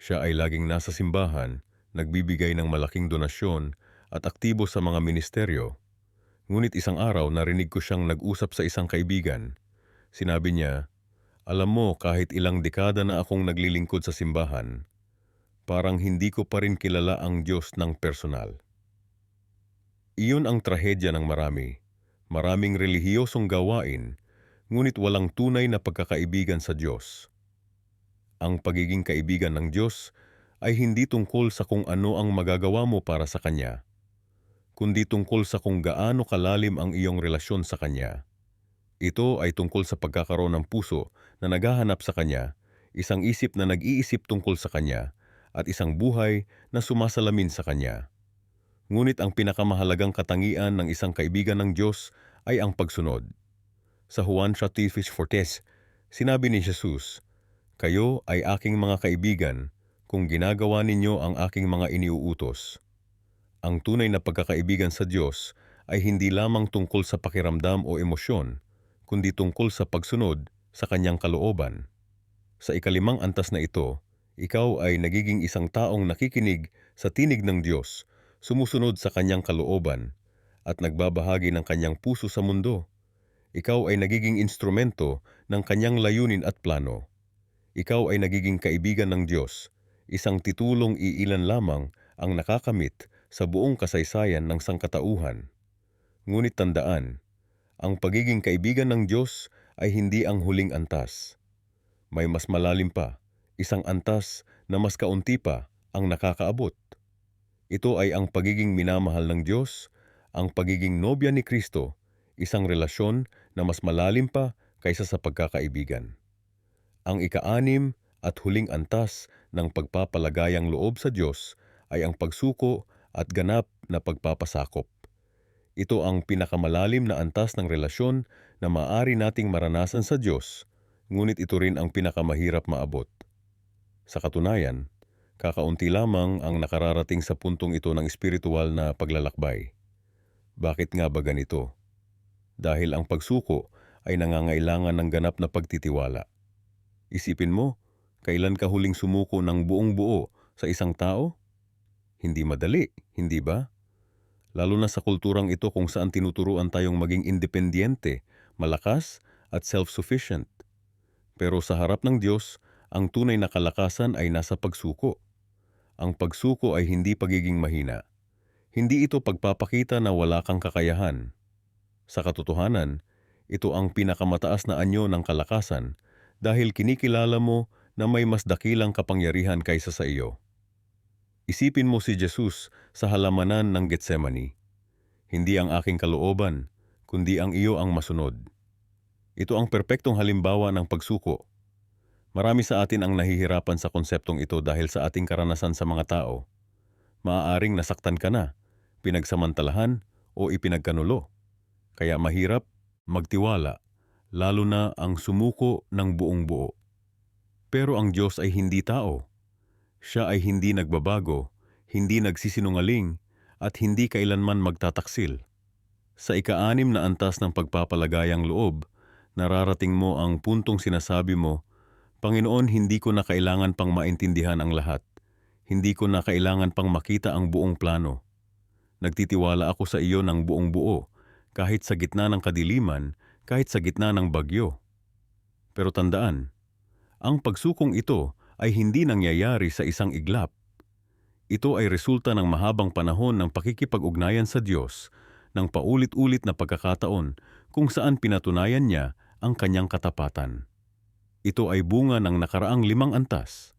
Siya ay laging nasa simbahan, nagbibigay ng malaking donasyon at aktibo sa mga ministeryo. Ngunit isang araw narinig ko siyang nag-usap sa isang kaibigan. Sinabi niya, "Alam mo, kahit ilang dekada na akong naglilingkod sa simbahan, parang hindi ko pa rin kilala ang Diyos ng personal." Iyon ang trahedya ng marami. Maraming relihiyosong gawain, ngunit walang tunay na pagkakaibigan sa Diyos. Ang pagiging kaibigan ng Diyos ay hindi tungkol sa kung ano ang magagawa mo para sa Kanya, kundi tungkol sa kung gaano kalalim ang iyong relasyon sa Kanya. Ito ay tungkol sa pagkakaroon ng puso na naghahanap sa Kanya, isang isip na nag-iisip tungkol sa Kanya, at isang buhay na sumasalamin sa Kanya. Ngunit ang pinakamahalagang katangian ng isang kaibigan ng Diyos ay ang pagsunod. Sa Juan 3:14, sinabi ni Jesus, "Kayo ay aking mga kaibigan kung ginagawa ninyo ang aking mga iniuutos." Ang tunay na pagkakaibigan sa Diyos ay hindi lamang tungkol sa pakiramdam o emosyon, kundi tungkol sa pagsunod sa Kanyang kalooban. Sa ikalimang antas na ito, ikaw ay nagiging isang taong nakikinig sa tinig ng Diyos, sumusunod sa Kanyang kalooban, at nagbabahagi ng Kanyang puso sa mundo. Ikaw ay nagiging instrumento ng Kanyang layunin at plano. Ikaw ay nagiging kaibigan ng Diyos, isang titulong iilan lamang ang nakakamit sa buong kasaysayan ng sangkatauhan. Ngunit tandaan, ang pagiging kaibigan ng Diyos ay hindi ang huling antas. May mas malalim pa, isang antas na mas kaunti pa ang nakakaabot. Ito ay ang pagiging minamahal ng Diyos, ang pagiging nobya ni Kristo, isang relasyon na mas malalim pa kaysa sa pagkakaibigan. Ang ika-6 at huling antas ng pagpapalagayang loob sa Diyos ay ang pagsuko at ganap na pagpapasakop. Ito ang pinakamalalim na antas ng relasyon na maaari nating maranasan sa Diyos, ngunit ito rin ang pinakamahirap maabot. Sa katunayan, kakaunti lamang ang nakararating sa puntong ito ng espiritual na paglalakbay. Bakit nga ba ganito? Dahil ang pagsuko ay nangangailangan ng ganap na pagtitiwala. Isipin mo, kailan ka huling sumuko ng buong buo sa isang tao? Hindi madali, hindi ba? Lalo na sa kulturang ito kung saan tinuturuan tayong maging independyente, malakas at self-sufficient. Pero sa harap ng Diyos, ang tunay na kalakasan ay nasa pagsuko. Ang pagsuko ay hindi pagiging mahina. Hindi ito pagpapakita na wala kang kakayahan. Sa katotohanan, ito ang pinakamataas na anyo ng kalakasan dahil kinikilala mo na may mas dakilang kapangyarihan kaysa sa iyo. Isipin mo si Jesus sa halamanan ng Getsemani. Hindi ang aking kalooban, kundi ang iyo ang masunod. Ito ang perpektong halimbawa ng pagsuko. Marami sa atin ang nahihirapan sa konseptong ito dahil sa ating karanasan sa mga tao. Maaaring nasaktan ka na, pinagsamantalahan o ipinagkanulo. Kaya mahirap magtiwala, lalo na ang sumuko ng buong buo. Pero ang Diyos ay hindi tao. Siya ay hindi nagbabago, hindi nagsisinungaling, at hindi kailanman magtataksil. Sa ika-6 na antas ng pagpapalagayang loob, nararating mo ang puntong sinasabi mo, Panginoon, hindi ko na kailangan pang maintindihan ang lahat. Hindi ko na kailangan pang makita ang buong plano. Nagtitiwala ako sa iyo ng buong buo, kahit sa gitna ng kadiliman, kahit sa gitna ng bagyo. Pero tandaan, ang pagsukong ito ay hindi nangyayari sa isang iglap. Ito ay resulta ng mahabang panahon ng pakikipag-ugnayan sa Diyos, ng paulit-ulit na pagkakataon kung saan pinatunayan niya ang kanyang katapatan. Ito ay bunga ng nakaraang 5 antas: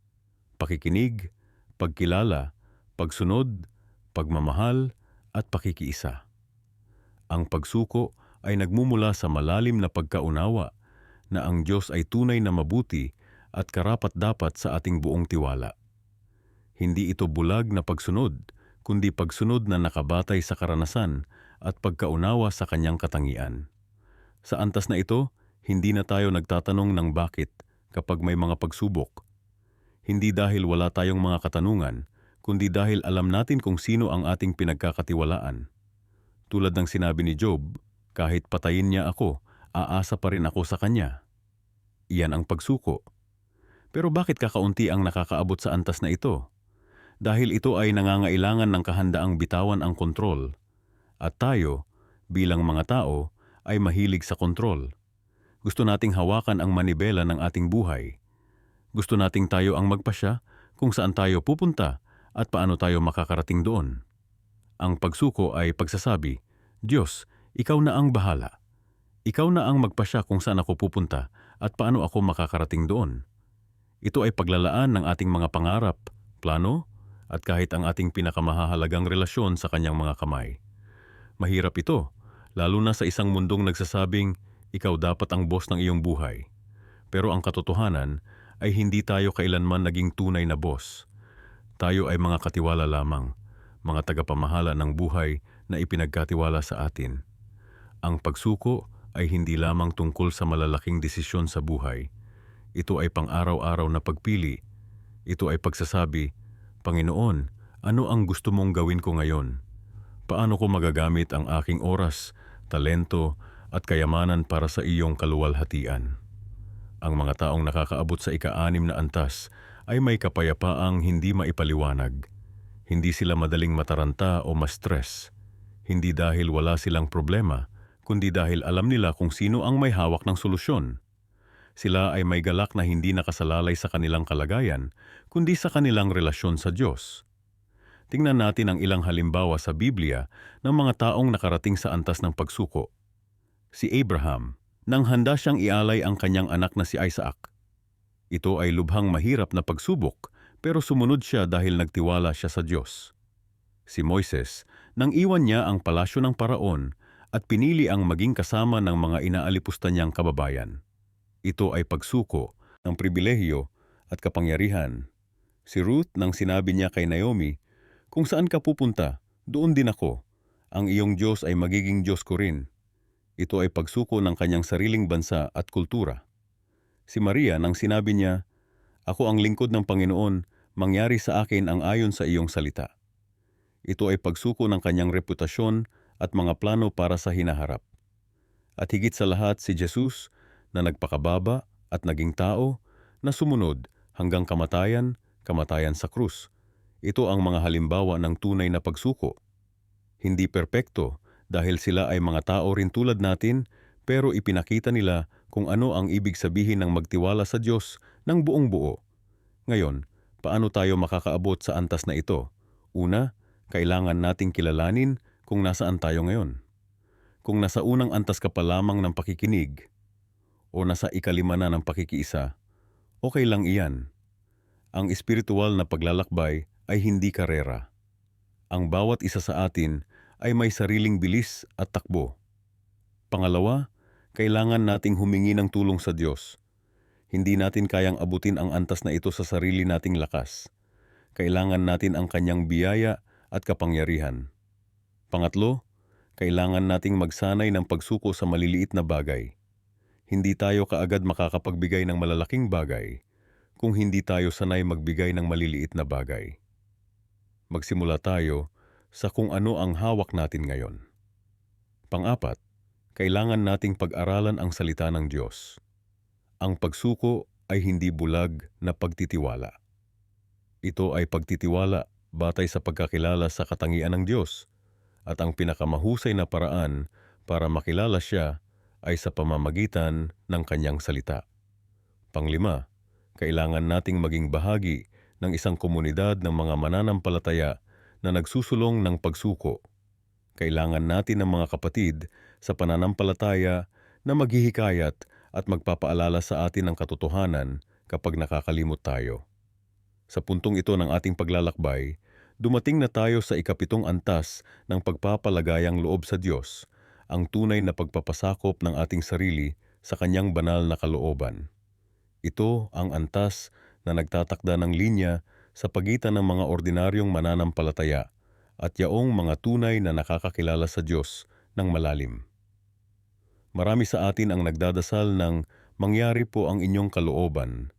pakikinig, pagkilala, pagsunod, pagmamahal, at pakikiisa. Ang pagsuko ay nagmumula sa malalim na pagkaunawa na ang Diyos ay tunay na mabuti at karapat-dapat sa ating buong tiwala. Hindi ito bulag na pagsunod, kundi pagsunod na nakabatay sa karanasan at pagkaunawa sa kanyang katangian. Sa antas na ito, hindi na tayo nagtatanong ng bakit kapag may mga pagsubok. Hindi dahil wala tayong mga katanungan, kundi dahil alam natin kung sino ang ating pinagkakatiwalaan. Tulad ng sinabi ni Job, kahit patayin niya ako, aasa pa rin ako sa kanya. Iyan ang pagsuko. Pero bakit kakaunti ang nakakaabot sa antas na ito? Dahil ito ay nangangailangan ng kahandaang bitawan ang kontrol. At tayo, bilang mga tao, ay mahilig sa kontrol. Gusto nating hawakan ang manibela ng ating buhay. Gusto nating tayo ang magpasya kung saan tayo pupunta at paano tayo makakarating doon. Ang pagsuko ay pagsasabi, Diyos, ikaw na ang bahala. Ikaw na ang magpasya kung saan ako pupunta at paano ako makakarating doon. Ito ay paglalaan ng ating mga pangarap, plano, at kahit ang ating pinakamahalagang relasyon sa kanyang mga kamay. Mahirap ito, lalo na sa isang mundong nagsasabing, ikaw dapat ang boss ng iyong buhay. Pero ang katotohanan ay hindi tayo kailanman naging tunay na boss. Tayo ay mga katiwala lamang, mga tagapamahala ng buhay na ipinagkatiwala sa atin. Ang pagsuko ay hindi lamang tungkol sa malalaking desisyon sa buhay. Ito ay pang-araw-araw na pagpili. Ito ay pagsasabi, Panginoon, ano ang gusto mong gawin ko ngayon? Paano ko magagamit ang aking oras, talento, at kayamanan para sa iyong kaluwalhatian? Ang mga taong nakakaabot sa ika-6 na antas ay may kapayapaang hindi maipaliwanag. Hindi sila madaling mataranta o ma-stress. Hindi dahil wala silang problema, kundi dahil alam nila kung sino ang may hawak ng solusyon. Sila ay may galak na hindi nakasalalay sa kanilang kalagayan, kundi sa kanilang relasyon sa Diyos. Tingnan natin ang ilang halimbawa sa Biblia ng mga taong nakarating sa antas ng pagsuko. Si Abraham, nang handa siyang ialay ang kanyang anak na si Isaac. Ito ay lubhang mahirap na pagsubok, pero sumunod siya dahil nagtiwala siya sa Diyos. Si Moises, nang iwan niya ang palasyo ng Paraon at pinili ang maging kasama ng mga inaalipusta niyang kababayan. Ito ay pagsuko ng pribilehiyo at kapangyarihan. Si Ruth, nang sinabi niya kay Naomi, kung saan ka pupunta, doon din ako. Ang iyong Diyos ay magiging Diyos ko rin. Ito ay pagsuko ng kanyang sariling bansa at kultura. Si Maria, nang sinabi niya, ako ang lingkod ng Panginoon, mangyari sa akin ang ayon sa iyong salita. Ito ay pagsuko ng kanyang reputasyon at mga plano para sa hinaharap. At higit sa lahat si Jesus, na nagpakababa at naging tao, na sumunod hanggang kamatayan, kamatayan sa krus. Ito ang mga halimbawa ng tunay na pagsuko. Hindi perpekto dahil sila ay mga tao rin tulad natin, pero ipinakita nila kung ano ang ibig sabihin ng magtiwala sa Diyos ng buong buo. Ngayon, paano tayo makakaabot sa antas na ito? Una, kailangan nating kilalanin kung nasaan tayo ngayon. Kung nasa unang antas ka pa lamang ng pakikinig, o nasa ika-5 na ng pakikiisa, okay lang iyan. Ang espiritual na paglalakbay ay hindi karera. Ang bawat isa sa atin ay may sariling bilis at takbo. Pangalawa, kailangan nating humingi ng tulong sa Diyos. Hindi natin kayang abutin ang antas na ito sa sarili nating lakas. Kailangan natin ang kanyang biyaya at kapangyarihan. Pangatlo, kailangan nating magsanay ng pagsuko sa maliliit na bagay. Hindi tayo kaagad makakapagbigay ng malalaking bagay kung hindi tayo sanay magbigay ng maliliit na bagay. Magsimula tayo sa kung ano ang hawak natin ngayon. Pang-apat, kailangan nating pag-aralan ang salita ng Diyos. Ang pagsuko ay hindi bulag na pagtitiwala. Ito ay pagtitiwala batay sa pagkakilala sa katangian ng Diyos at ang pinakamahusay na paraan para makilala siya ay sa pamamagitan ng kanyang salita. Panglima, kailangan nating maging bahagi ng isang komunidad ng mga mananampalataya na nagsusulong ng pagsuko. Kailangan natin ng mga kapatid sa pananampalataya na maghihikayat at magpapaalala sa atin ng katotohanan kapag nakakalimot tayo. Sa puntong ito ng ating paglalakbay, dumating na tayo sa ikapitong antas ng pagpapalagayang loob sa Diyos, ang tunay na pagpapasakop ng ating sarili sa kanyang banal na kalooban. Ito ang antas na nagtatakda ng linya sa pagitan ng mga ordinaryong mananampalataya at yaong mga tunay na nakakakilala sa Diyos ng malalim. Marami sa atin ang nagdadasal ng mangyari po ang inyong kalooban,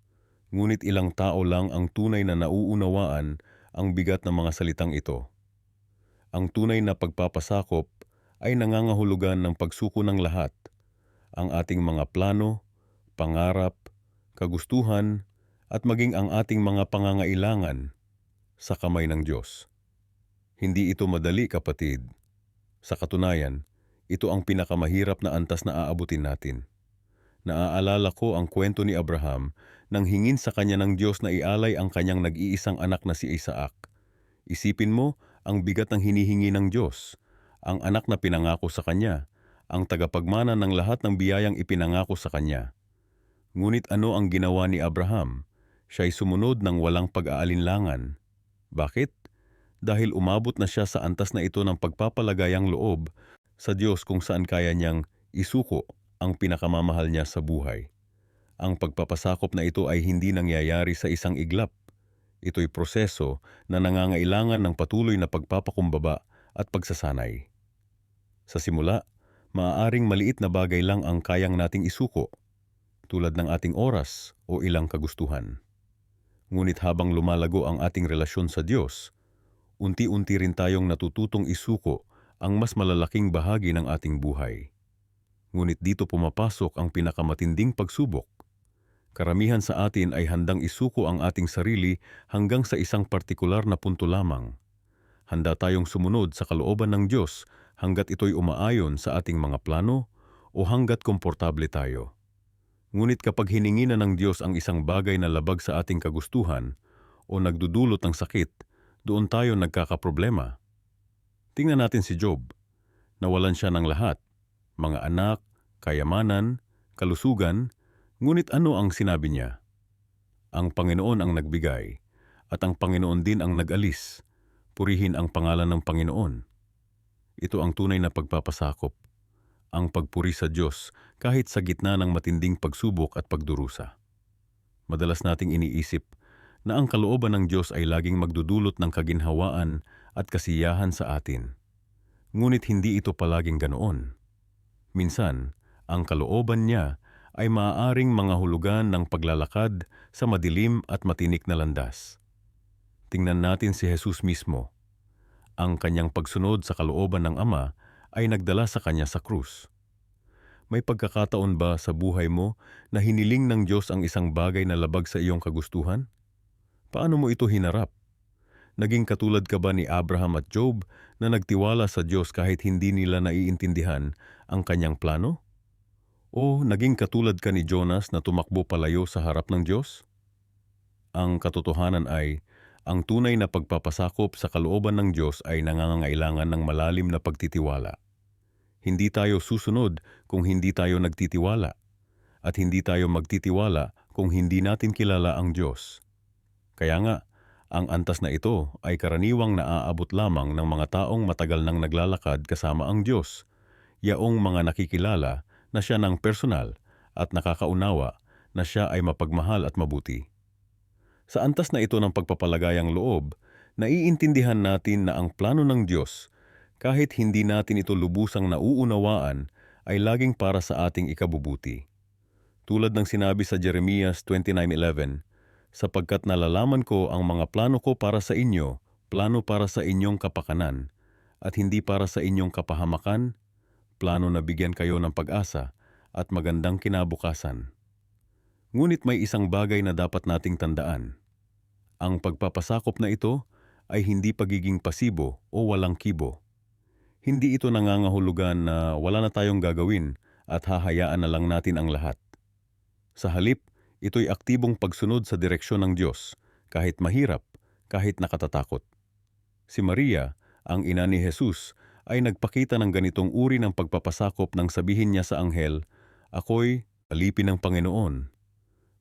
ngunit ilang tao lang ang tunay na nauunawaan ang bigat ng mga salitang ito. Ang tunay na pagpapasakop ay nangangahulugan ng pagsuko ng lahat, ang ating mga plano, pangarap, kagustuhan, at maging ang ating mga pangangailangan sa kamay ng Diyos. Hindi ito madali, kapatid. Sa katunayan, ito ang pinakamahirap na antas na aabutin natin. Naaalala ko ang kwento ni Abraham nang hingin sa kanya ng Diyos na ialay ang kanyang nag-iisang anak na si Isaac. Isipin mo ang bigat ng hinihingi ng Diyos, ang anak na pinangako sa kanya, ang tagapagmana ng lahat ng biyayang ipinangako sa kanya. Ngunit ano ang ginawa ni Abraham? Siya'y sumunod ng walang pag-aalinlangan. Bakit? Dahil umabot na siya sa antas na ito ng pagpapalagayang loob sa Diyos kung saan kaya niyang isuko ang pinakamamahal niya sa buhay. Ang pagpapasakop na ito ay hindi nangyayari sa isang iglap. Ito'y proseso na nangangailangan ng patuloy na pagpapakumbaba at pagsasanay. Sa simula, maaaring maliit na bagay lang ang kayang nating isuko, tulad ng ating oras o ilang kagustuhan. Ngunit habang lumalago ang ating relasyon sa Diyos, unti-unti rin tayong natututong isuko ang mas malalaking bahagi ng ating buhay. Ngunit dito pumapasok ang pinakamatinding pagsubok. Karamihan sa atin ay handang isuko ang ating sarili hanggang sa isang partikular na punto lamang. Handa tayong sumunod sa kalooban ng Diyos hanggat ito'y umaayon sa ating mga plano o hanggat komportable tayo. Ngunit kapag hiningi na ng Diyos ang isang bagay na labag sa ating kagustuhan o nagdudulot ng sakit, doon tayo nagkakaproblema. Tingnan natin si Job. Nawalan siya ng lahat, mga anak, kayamanan, kalusugan, ngunit ano ang sinabi niya? Ang Panginoon ang nagbigay, at ang Panginoon din ang nag-alis. Purihin ang pangalan ng Panginoon. Ito ang tunay na pagpapasakop, ang pagpuri sa Diyos kahit sa gitna ng matinding pagsubok at pagdurusa. Madalas nating iniisip na ang kalooban ng Diyos ay laging magdudulot ng kaginhawaan at kasiyahan sa atin. Ngunit hindi ito palaging ganoon. Minsan, ang kalooban niya ay maaaring mga hulugan ng paglalakad sa madilim at matinik na landas. Tingnan natin si Jesus mismo. Ang kanyang pagsunod sa kalooban ng Ama ay nagdala sa kanya sa krus. May pagkakataon ba sa buhay mo na hiniling ng Diyos ang isang bagay na labag sa iyong kagustuhan? Paano mo ito hinarap? Naging katulad ka ba ni Abraham at Job na nagtiwala sa Diyos kahit hindi nila naiintindihan ang kanyang plano? O naging katulad ka ni Jonas na tumakbo palayo sa harap ng Diyos? Ang katotohanan ay, ang tunay na pagpapasakop sa kalooban ng Diyos ay nangangailangan ng malalim na pagtitiwala. Hindi tayo susunod kung hindi tayo nagtitiwala, at hindi tayo magtitiwala kung hindi natin kilala ang Diyos. Kaya nga, ang antas na ito ay karaniwang naaabot lamang ng mga taong matagal nang naglalakad kasama ang Diyos, yaong mga nakikilala na siya ng personal at nakakaunawa na siya ay mapagmahal at mabuti. Sa antas na ito ng pagpapalagayang loob, naiintindihan natin na ang plano ng Diyos, kahit hindi natin ito lubusang nauunawaan, ay laging para sa ating ikabubuti. Tulad ng sinabi sa Jeremias 29:11, sapagkat nalalaman ko ang mga plano ko para sa inyo, plano para sa inyong kapakanan, at hindi para sa inyong kapahamakan, plano na bigyan kayo ng pag-asa at magandang kinabukasan. Ngunit may isang bagay na dapat nating tandaan. Ang pagpapasakop na ito ay hindi pagiging pasibo o walang kibo. Hindi ito nangangahulugan na wala na tayong gagawin at hahayaan na lang natin ang lahat. Sa halip, ito'y aktibong pagsunod sa direksyon ng Diyos, kahit mahirap, kahit nakatatakot. Si Maria, ang ina ni Jesus, ay nagpakita ng ganitong uri ng pagpapasakop nang sabihin niya sa anghel, "Ako'y alipin ng Panginoon.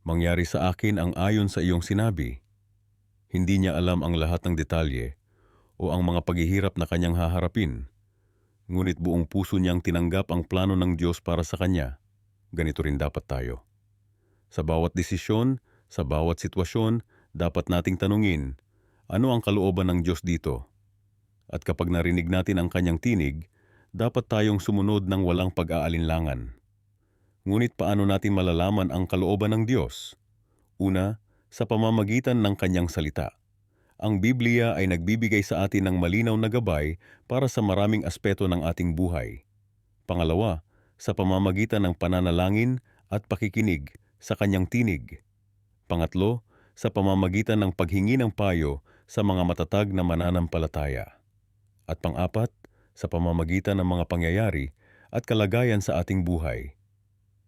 Mangyari sa akin ang ayon sa iyong sinabi." Hindi niya alam ang lahat ng detalye o ang mga paghihirap na kanyang haharapin. Ngunit buong puso niyang tinanggap ang plano ng Diyos para sa kanya. Ganito rin dapat tayo. Sa bawat desisyon, sa bawat sitwasyon, dapat nating tanungin, ano ang kalooban ng Diyos dito? At kapag narinig natin ang kanyang tinig, dapat tayong sumunod ng walang pag-aalinlangan. Ngunit paano natin malalaman ang kalooban ng Diyos? Una, sa pamamagitan ng kanyang salita. Ang Biblia ay nagbibigay sa atin ng malinaw na gabay para sa maraming aspeto ng ating buhay. Pangalawa, sa pamamagitan ng pananalangin at pakikinig sa kanyang tinig. Pangatlo, sa pamamagitan ng paghingi ng payo sa mga matatag na mananampalataya. At pang-apat, sa pamamagitan ng mga pangyayari at kalagayan sa ating buhay.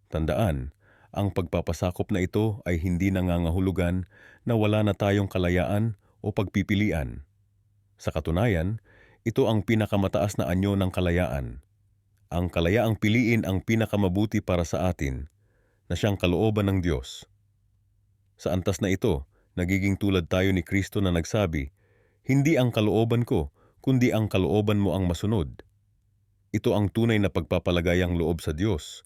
Tandaan, ang pagpapasakop na ito ay hindi nangangahulugan na wala na tayong kalayaan o pagpipilian. Sa katunayan, ito ang pinakamataas na anyo ng kalayaan. Ang kalayaang piliin ang pinakamabuti para sa atin, na siyang kalooban ng Diyos. Sa antas na ito, nagiging tulad tayo ni Kristo na nagsabi, "Hindi ang kalooban ko, kundi ang kalooban mo ang masunod." Ito ang tunay na pagpapalagayang loob sa Diyos,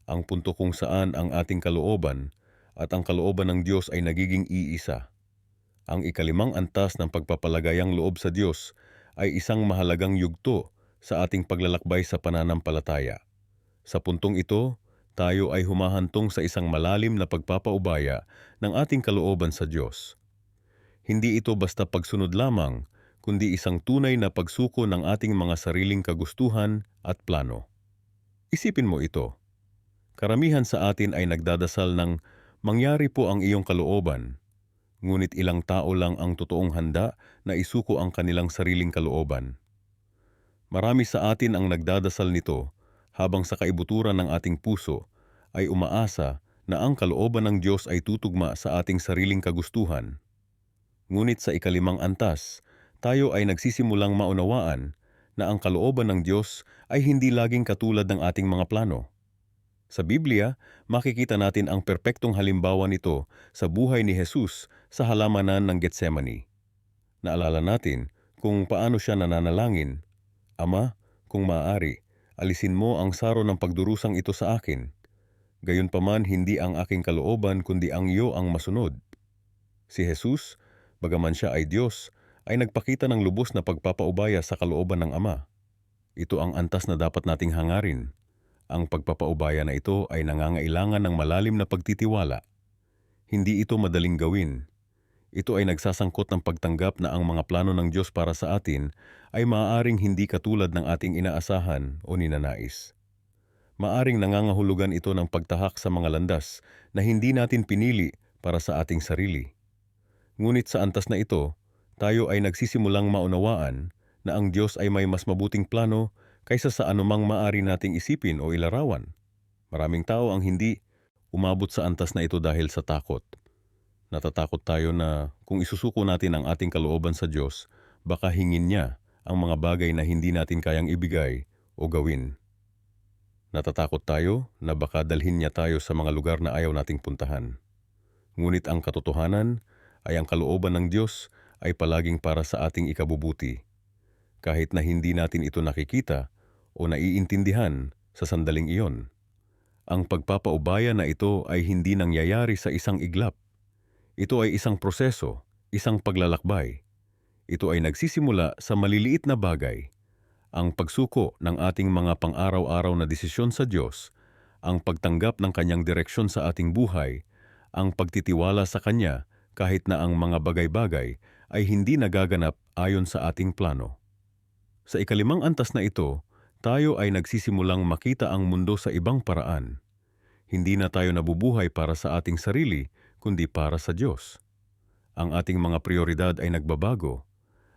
ang punto kung saan ang ating kalooban at ang kalooban ng Diyos ay nagiging iisa. Ang ikalimang antas ng pagpapalagayang loob sa Diyos ay isang mahalagang yugto sa ating paglalakbay sa pananampalataya. Sa puntong ito, tayo ay humahantong sa isang malalim na pagpapaubaya ng ating kalooban sa Diyos. Hindi ito basta pagsunod lamang, kundi isang tunay na pagsuko ng ating mga sariling kagustuhan at plano. Isipin mo ito. Karamihan sa atin ay nagdadasal ng, "Mangyari po ang iyong kalooban." Ngunit ilang tao lang ang totoong handa na isuko ang kanilang sariling kalooban. Marami sa atin ang nagdadasal nito, habang sa kaibuturan ng ating puso ay umaasa na ang kalooban ng Diyos ay tutugma sa ating sariling kagustuhan. Ngunit sa ikalimang antas, tayo ay nagsisimulang maunawaan na ang kalooban ng Diyos ay hindi laging katulad ng ating mga plano. Sa Biblia, makikita natin ang perpektong halimbawa nito sa buhay ni Jesus sa halamanan ng Getsemani. Naalala natin kung paano siya nananalangin, "Ama, kung maaari, alisin mo ang saro ng pagdurusang ito sa akin. Gayunpaman hindi ang aking kalooban kundi ang iyo ang masunod." Si Jesus, bagaman siya ay Diyos, ay nagpakita ng lubos na pagpapaubaya sa kalooban ng Ama. Ito ang antas na dapat nating hangarin. Ang pagpapaubaya na ito ay nangangailangan ng malalim na pagtitiwala. Hindi ito madaling gawin. Ito ay nagsasangkot ng pagtanggap na ang mga plano ng Diyos para sa atin ay maaaring hindi katulad ng ating inaasahan o ninanais. Maaring nangangahulugan ito ng pagtahak sa mga landas na hindi natin pinili para sa ating sarili. Ngunit sa antas na ito, tayo ay nagsisimulang maunawaan na ang Diyos ay may mas mabuting plano kaysa sa anumang maaari nating isipin o ilarawan. Maraming tao ang hindi umabot sa antas na ito dahil sa takot. Natatakot tayo na kung isusuko natin ang ating kalooban sa Diyos, baka hingin niya ang mga bagay na hindi natin kayang ibigay o gawin. Natatakot tayo na baka dalhin niya tayo sa mga lugar na ayaw nating puntahan. Ngunit ang katotohanan ay ang kalooban ng Diyos ay palaging para sa ating ikabubuti. Kahit na hindi natin ito nakikita o naiintindihan sa sandaling iyon. Ang pagpapaubaya na ito ay hindi nangyayari sa isang iglap. Ito ay isang proseso, isang paglalakbay. Ito ay nagsisimula sa maliliit na bagay. Ang pagsuko ng ating mga pang-araw-araw na desisyon sa Diyos, ang pagtanggap ng Kanyang direksyon sa ating buhay, ang pagtitiwala sa Kanya kahit na ang mga bagay-bagay ay hindi nagaganap ayon sa ating plano. Sa ikalimang antas na ito, tayo ay nagsisimulang makita ang mundo sa ibang paraan. Hindi na tayo nabubuhay para sa ating sarili, kundi para sa Diyos. Ang ating mga prioridad ay nagbabago.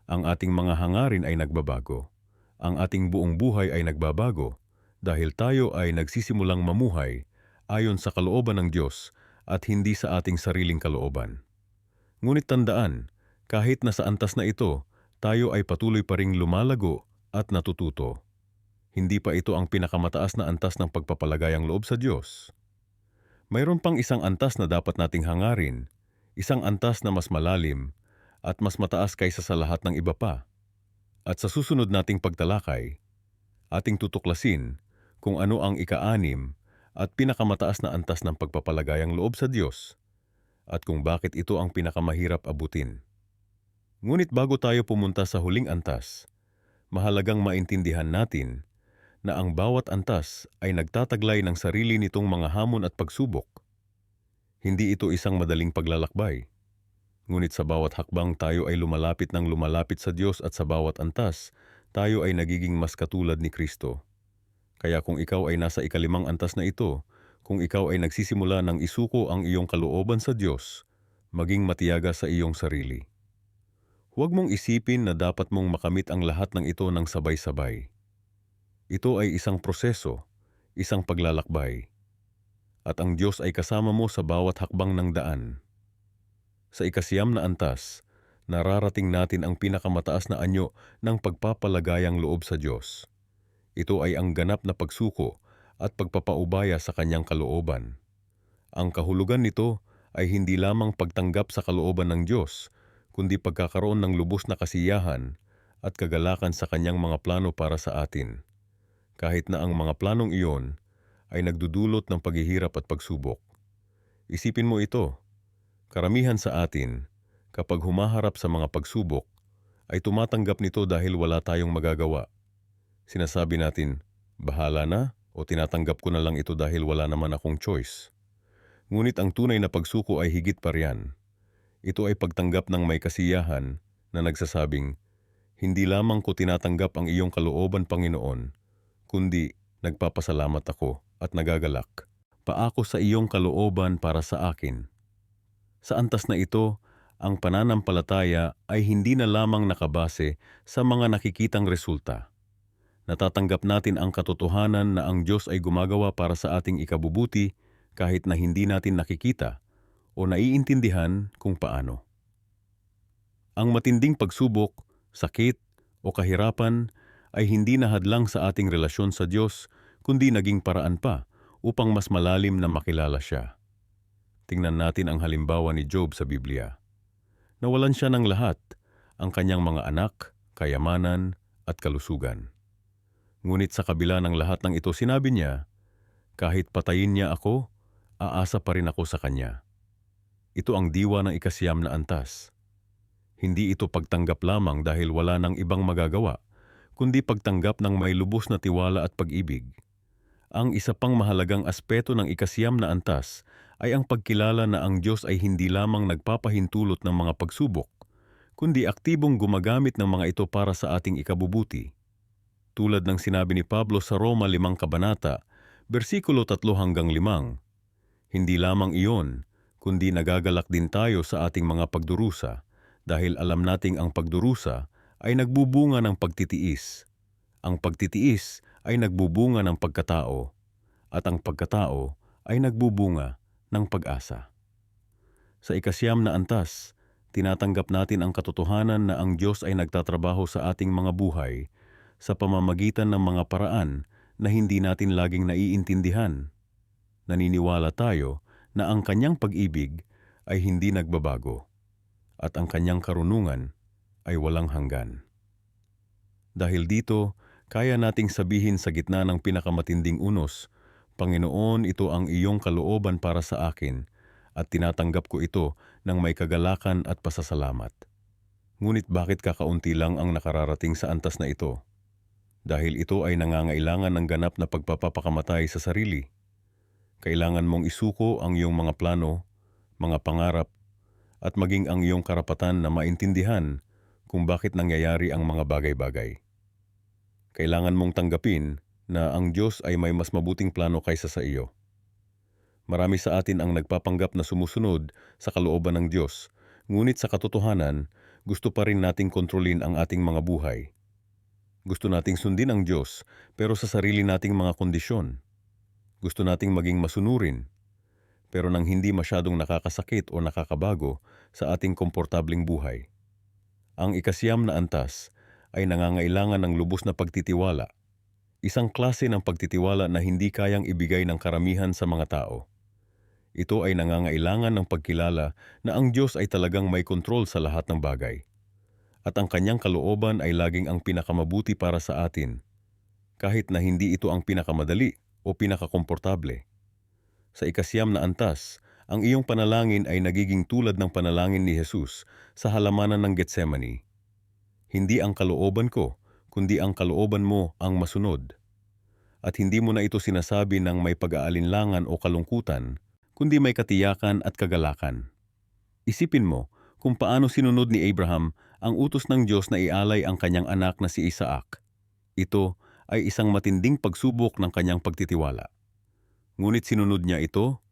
Ang ating mga hangarin ay nagbabago. Ang ating buong buhay ay nagbabago dahil tayo ay nagsisimulang mamuhay ayon sa kalooban ng Diyos at hindi sa ating sariling kalooban. Ngunit tandaan, kahit nasa antas na ito, tayo ay patuloy pa ring lumalago at natututo. Hindi pa ito ang pinakamataas na antas ng pagpapalagayang loob sa Diyos. Mayroon pang isang antas na dapat nating hangarin, isang antas na mas malalim at mas mataas kaysa sa lahat ng iba pa. At sa susunod nating pagtalakay, ating tutuklasin kung ano ang ika-6 at pinakamataas na antas ng pagpapalagayang loob sa Diyos at kung bakit ito ang pinakamahirap abutin. Ngunit bago tayo pumunta sa huling antas, mahalagang maintindihan natin na ang bawat antas ay nagtataglay ng sarili nitong mga hamon at pagsubok. Hindi ito isang madaling paglalakbay. Ngunit sa bawat hakbang tayo ay lumalapit ng lumalapit sa Diyos at sa bawat antas, tayo ay nagiging mas katulad ni Kristo. Kaya kung ikaw ay nasa ikalimang antas na ito, kung ikaw ay nagsisimula ng isuko ang iyong kalooban sa Diyos, maging matiyaga sa iyong sarili. Huwag mong isipin na dapat mong makamit ang lahat ng ito ng sabay-sabay. Ito ay isang proseso, isang paglalakbay. At ang Diyos ay kasama mo sa bawat hakbang ng daan. Sa ika-9 na antas, nararating natin ang pinakamataas na anyo ng pagpapalagayang loob sa Diyos. Ito ay ang ganap na pagsuko at pagpapaubaya sa Kanyang kalooban. Ang kahulugan nito ay hindi lamang pagtanggap sa kalooban ng Diyos, kundi pagkakaroon ng lubos na kasiyahan at kagalakan sa Kanyang mga plano para sa atin. Kahit na ang mga planong iyon ay nagdudulot ng paghihirap at pagsubok. Isipin mo ito. Karamihan sa atin, kapag humaharap sa mga pagsubok, ay tumatanggap nito dahil wala tayong magagawa. Sinasabi natin, bahala na o tinatanggap ko na lang ito dahil wala naman akong choice. Ngunit ang tunay na pagsuko ay higit pa riyan. Ito ay pagtanggap ng may kasiyahan na nagsasabing, hindi lamang ko tinatanggap ang iyong kalooban, Panginoon, kundi nagpapasalamat ako at nagagalak. Paako sa iyong kalooban para sa akin. Sa antas na ito, ang pananampalataya ay hindi na lamang nakabase sa mga nakikitang resulta. Natatanggap natin ang katotohanan na ang Diyos ay gumagawa para sa ating ikabubuti kahit na hindi natin nakikita o naiintindihan kung paano. Ang matinding pagsubok, sakit o kahirapan ay hindi nahadlang sa ating relasyon sa Diyos kundi naging paraan pa upang mas malalim na makilala Siya. Tingnan natin ang halimbawa ni Job sa Biblia. Nawalan siya ng lahat, ang kanyang mga anak, kayamanan at kalusugan. Ngunit sa kabila ng lahat ng ito sinabi niya, kahit patayin niya ako, aasa pa rin ako sa Kanya. Ito ang diwa ng ika-9 na antas. Hindi ito pagtanggap lamang dahil wala nang ibang magagawa, kundi pagtanggap ng may lubos na tiwala at pag-ibig. Ang isa pang mahalagang aspeto ng ika-9 na antas ay ang pagkilala na ang Diyos ay hindi lamang nagpapahintulot ng mga pagsubok, kundi aktibong gumagamit ng mga ito para sa ating ikabubuti. Tulad ng sinabi ni Pablo sa Roma 5 kabanata, versikulo 3-5, hindi lamang iyon, kundi nagagalak din tayo sa ating mga pagdurusa, dahil alam nating ang pagdurusa ay nagbubunga ng pagtitiis. Ang pagtitiis ay nagbubunga ng pagkatao, at ang pagkatao ay nagbubunga ng pag-asa. Sa ika-9 na antas, tinatanggap natin ang katotohanan na ang Diyos ay nagtatrabaho sa ating mga buhay sa pamamagitan ng mga paraan na hindi natin laging naiintindihan. Naniniwala tayo na ang Kanyang pag-ibig ay hindi nagbabago at ang Kanyang karunungan ay walang hanggan. Dahil dito, kaya nating sabihin sa gitna ng pinakamatinding unos, Panginoon, ito ang iyong kalooban para sa akin at tinatanggap ko ito ng may kagalakan at pasasalamat. Ngunit bakit kakaunti lang ang nakararating sa antas na ito? Dahil ito ay nangangailangan ng ganap na pagpapakamatay sa sarili. Kailangan mong isuko ang iyong mga plano, mga pangarap, at maging ang iyong karapatan na maintindihan kung bakit nangyayari ang mga bagay-bagay. Kailangan mong tanggapin na ang Diyos ay may mas mabuting plano kaysa sa iyo. Marami sa atin ang nagpapanggap na sumusunod sa kalooban ng Diyos, ngunit sa katotohanan, gusto pa rin nating kontrolin ang ating mga buhay. Gusto nating sundin ang Diyos, pero sa sarili nating mga kondisyon. Gusto nating maging masunurin, pero nang hindi masyadong nakakasakit o nakakabago sa ating komportabling buhay. Ang ika-9 na antas ay nangangailangan ng lubos na pagtitiwala. Isang klase ng pagtitiwala na hindi kayang ibigay ng karamihan sa mga tao. Ito ay nangangailangan ng pagkilala na ang Diyos ay talagang may kontrol sa lahat ng bagay. At ang kanyang kalooban ay laging ang pinakamabuti para sa atin, kahit na hindi ito ang pinakamadali o pinakakomportable. Sa ika-9 na antas, ang iyong panalangin ay nagiging tulad ng panalangin ni Jesus sa halamanan ng Getsemani. Hindi ang kalooban ko, kundi ang kalooban mo ang masunod. At hindi mo na ito sinasabi ng may pag-aalinlangan o kalungkutan, kundi may katiyakan at kagalakan. Isipin mo kung paano sinunod ni Abraham ang utos ng Diyos na ialay ang kanyang anak na si Isaac. Ito ay isang matinding pagsubok ng kanyang pagtitiwala. Ngunit sinunod niya ito,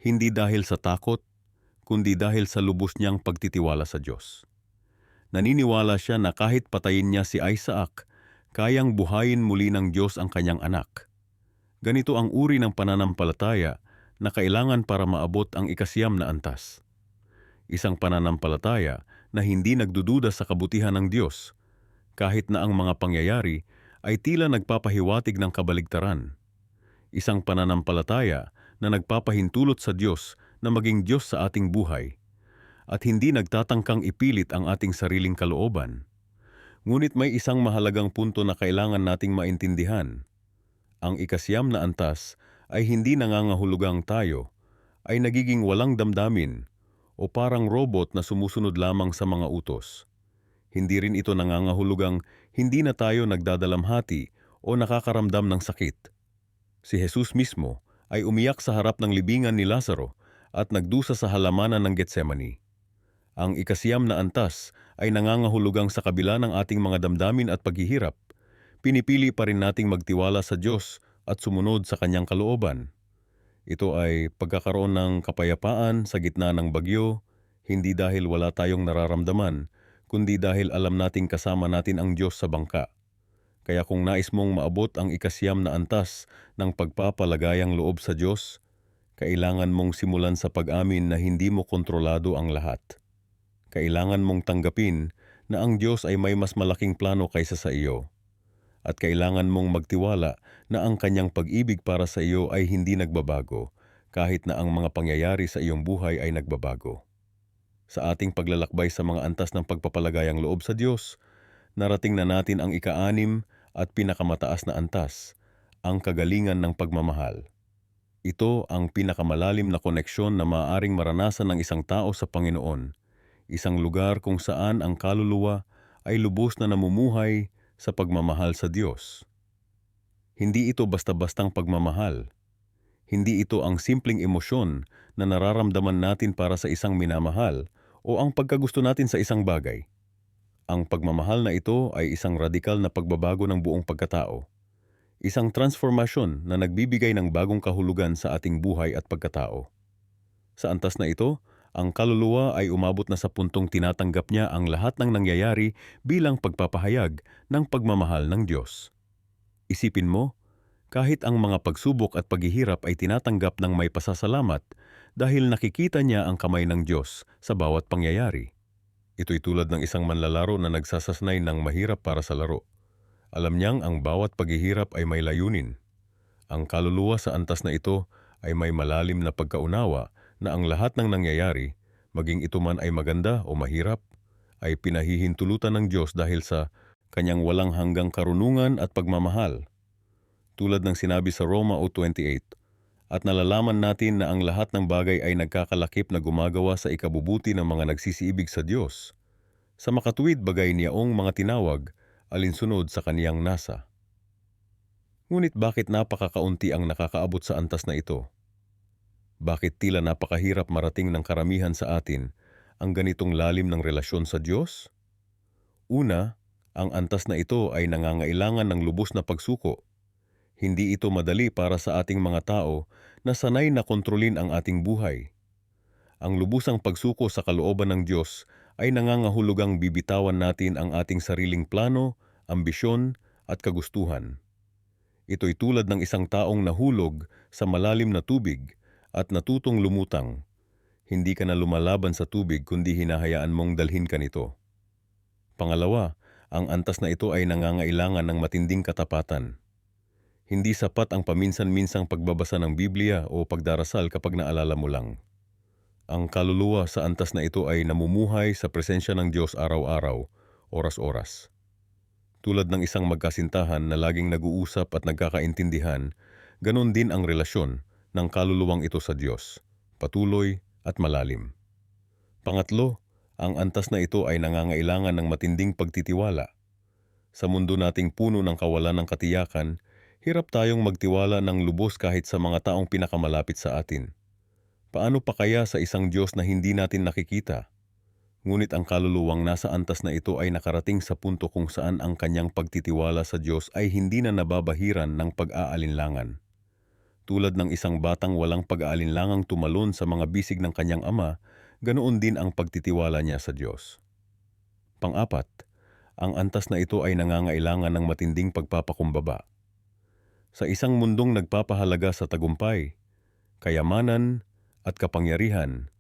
hindi dahil sa takot, kundi dahil sa lubos niyang pagtitiwala sa Diyos. Naniniwala siya na kahit patayin niya si Isaac, kayang buhayin muli ng Diyos ang kanyang anak. Ganito ang uri ng pananampalataya na kailangan para maabot ang ika-9 na antas. Isang pananampalataya na hindi nagdududa sa kabutihan ng Diyos, kahit na ang mga pangyayari ay tila nagpapahiwatig ng kabaligtaran. Isang pananampalataya na nagpapahintulot sa Diyos na maging Diyos sa ating buhay, at hindi nagtatangkang ipilit ang ating sariling kalooban. Ngunit may isang mahalagang punto na kailangan nating maintindihan. Ang ika-9 na antas ay hindi nangangahulugang tayo ay nagiging walang damdamin o parang robot na sumusunod lamang sa mga utos. Hindi rin ito nangangahulugang hindi na tayo nagdadalamhati o nakakaramdam ng sakit. Si Jesus mismo ay umiyak sa harap ng libingan ni Lazaro at nagdusa sa halamanan ng Getsemani. Ang ika-9 na antas ay nangangahulugang sa kabila ng ating mga damdamin at paghihirap, pinipili pa rin nating magtiwala sa Diyos at sumunod sa kanyang kalooban. Ito ay pagkakaroon ng kapayapaan sa gitna ng bagyo, hindi dahil wala tayong nararamdaman, kundi dahil alam nating kasama natin ang Diyos sa bangka. Kaya kung nais mong maabot ang ika-9 na antas ng pagpapalagayang loob sa Diyos, kailangan mong simulan sa pag-amin na hindi mo kontrolado ang lahat. Kailangan mong tanggapin na ang Diyos ay may mas malaking plano kaysa sa iyo. At kailangan mong magtiwala na ang kanyang pag-ibig para sa iyo ay hindi nagbabago, kahit na ang mga pangyayari sa iyong buhay ay nagbabago. Sa ating paglalakbay sa mga antas ng pagpapalagayang loob sa Diyos, narating na natin ang ika-6 at pinakamataas na antas, ang kagalingan ng pagmamahal. Ito ang pinakamalalim na koneksyon na maaaring maranasan ng isang tao sa Panginoon, isang lugar kung saan ang kaluluwa ay lubos na namumuhay sa pagmamahal sa Diyos. Hindi ito basta-bastang pagmamahal. Hindi ito ang simpleng emosyon na nararamdaman natin para sa isang minamahal o ang pagkagusto natin sa isang bagay. Ang pagmamahal na ito ay isang radikal na pagbabago ng buong pagkatao. Isang transformasyon na nagbibigay ng bagong kahulugan sa ating buhay at pagkatao. Sa antas na ito, ang kaluluwa ay umabot na sa puntong tinatanggap niya ang lahat ng nangyayari bilang pagpapahayag ng pagmamahal ng Diyos. Isipin mo, kahit ang mga pagsubok at paghihirap ay tinatanggap ng may pasasalamat dahil nakikita niya ang kamay ng Diyos sa bawat pangyayari. Ito'y tulad ng isang manlalaro na nagsasasnay ng mahirap para sa laro. Alam niyang ang bawat paghihirap ay may layunin. Ang kaluluwa sa antas na ito ay may malalim na pagkaunawa na ang lahat ng nangyayari, maging ito man ay maganda o mahirap, ay pinahihintulutan ng Diyos dahil sa kanyang walang hanggang karunungan at pagmamahal. tulad ng sinabi sa Roma 0:28, at nalalaman natin na ang lahat ng bagay ay nagkakalakip na gumagawa sa ikabubuti ng mga nagsisiibig sa Diyos, sa makatuwid bagay niyaong mga tinawag, alinsunod sa kaniyang nasa. Ngunit bakit napakakaunti ang nakakaabot sa antas na ito? Bakit tila napakahirap marating ng karamihan sa atin ang ganitong lalim ng relasyon sa Diyos? Una, ang antas na ito ay nangangailangan ng lubos na pagsuko. Hindi ito madali para sa ating mga tao na sanay na kontrolin ang ating buhay. Ang lubusang pagsuko sa kalooban ng Diyos ay nangangahulugang bibitawan natin ang ating sariling plano, ambisyon at kagustuhan. Ito'y tulad ng isang taong nahulog sa malalim na tubig at natutong lumutang. Hindi ka na lumalaban sa tubig kundi hinahayaan mong dalhin ka nito. Pangalawa, ang antas na ito ay nangangailangan ng matinding katapatan. Hindi sapat ang paminsan-minsang pagbabasa ng Biblia o pagdarasal kapag naalala mo lang. Ang kaluluwa sa antas na ito ay namumuhay sa presensya ng Diyos araw-araw, oras-oras. Tulad ng isang magkasintahan na laging nag-uusap at nagkakaintindihan, ganon din ang relasyon ng kaluluwang ito sa Diyos, patuloy at malalim. Pangatlo, ang antas na ito ay nangangailangan ng matinding pagtitiwala. Sa mundo nating puno ng kawalan ng katiyakan, hirap tayong magtiwala ng lubos kahit sa mga taong pinakamalapit sa atin. Paano pa kaya sa isang Diyos na hindi natin nakikita? Ngunit ang kaluluwang nasa antas na ito ay nakarating sa punto kung saan ang kanyang pagtitiwala sa Diyos ay hindi na nababahiran ng pag-aalinlangan. Tulad ng isang batang walang pag-aalinlangang tumalon sa mga bisig ng kanyang ama, ganoon din ang pagtitiwala niya sa Diyos. Pang-apat, ang antas na ito ay nangangailangan ng matinding pagpapakumbaba. Sa isang mundong nagpapahalaga sa tagumpay, kayamanan at kapangyarihan,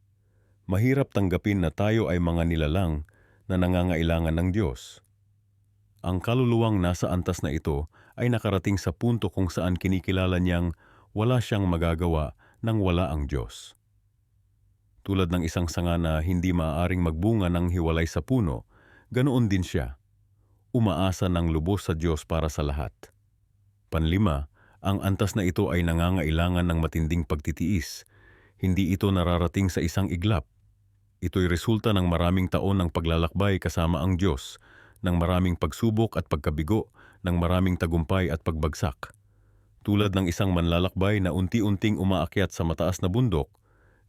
mahirap tanggapin na tayo ay mga nilalang na nangangailangan ng Diyos. Ang kaluluwang nasa antas na ito ay nakarating sa punto kung saan kinikilala niyang wala siyang magagawa nang wala ang Diyos. Tulad ng isang sanga na hindi maaaring magbunga ng hiwalay sa puno, ganoon din siya. Umaasa ng lubos sa Diyos para sa lahat. Panlima, ang antas na ito ay nangangailangan ng matinding pagtitiis. Hindi ito nararating sa isang iglap. Ito'y resulta ng maraming taon ng paglalakbay kasama ang Diyos, ng maraming pagsubok at pagkabigo, ng maraming tagumpay at pagbagsak. Tulad ng isang manlalakbay na unti-unting umaakyat sa mataas na bundok,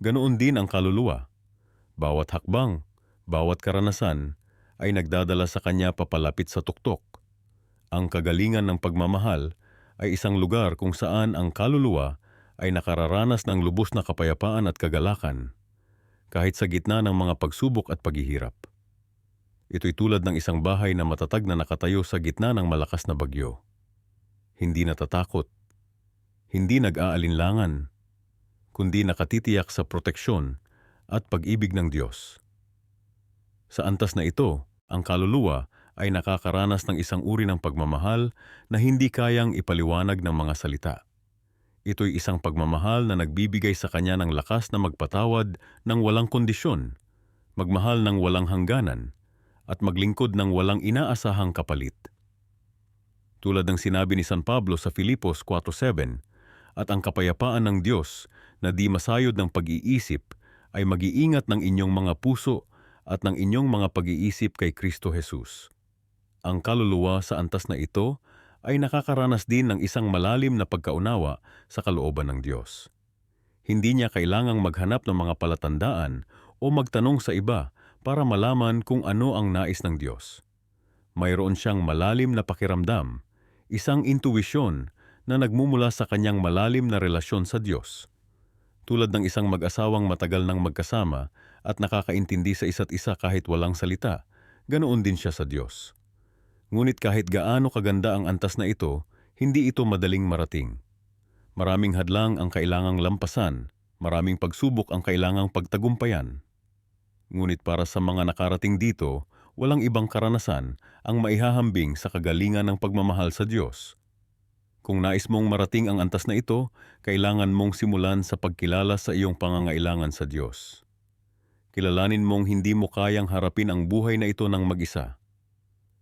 ganoon din ang kaluluwa. Bawat hakbang, bawat karanasan, ay nagdadala sa kanya papalapit sa tuktok. Ang kagalingan ng pagmamahal ay isang lugar kung saan ang kaluluwa ay nakararanas ng lubos na kapayapaan at kagalakan, kahit sa gitna ng mga pagsubok at paghihirap. Ito'y tulad ng isang bahay na matatag na nakatayo sa gitna ng malakas na bagyo. Hindi natatakot, hindi nag-aalinlangan, kundi nakatitiyak sa proteksyon at pag-ibig ng Diyos. Sa antas na ito, ang kaluluwa ay nakakaranas ng isang uri ng pagmamahal na hindi kayang ipaliwanag ng mga salita. Ito'y isang pagmamahal na nagbibigay sa kanya ng lakas na magpatawad ng walang kondisyon, magmahal ng walang hangganan, at maglingkod ng walang inaasahang kapalit. Tulad ng sinabi ni San Pablo sa Filipos 4:7, at ang kapayapaan ng Diyos na di masayod ng pag-iisip ay mag-iingat ng inyong mga puso at ng inyong mga pag-iisip kay Kristo Jesus. Ang kaluluwa sa antas na ito ay nakakaranas din ng isang malalim na pagkaunawa sa kalooban ng Diyos. Hindi niya kailangang maghanap ng mga palatandaan o magtanong sa iba para malaman kung ano ang nais ng Diyos. Mayroon siyang malalim na pakiramdam, isang intuwisyon na nagmumula sa kanyang malalim na relasyon sa Diyos. Tulad ng isang mag-asawang matagal nang magkasama at nakakaintindi sa isa't isa kahit walang salita, ganoon din siya sa Diyos. Ngunit kahit gaano kaganda ang antas na ito, hindi ito madaling marating. Maraming hadlang ang kailangang lampasan, maraming pagsubok ang kailangang pagtagumpayan. Ngunit para sa mga nakarating dito, walang ibang karanasan ang maihahambing sa kagalingan ng pagmamahal sa Diyos. Kung nais mong marating ang antas na ito, kailangan mong simulan sa pagkilala sa iyong pangangailangan sa Diyos. Kilalanin mong hindi mo kayang harapin ang buhay na ito ng mag-isa.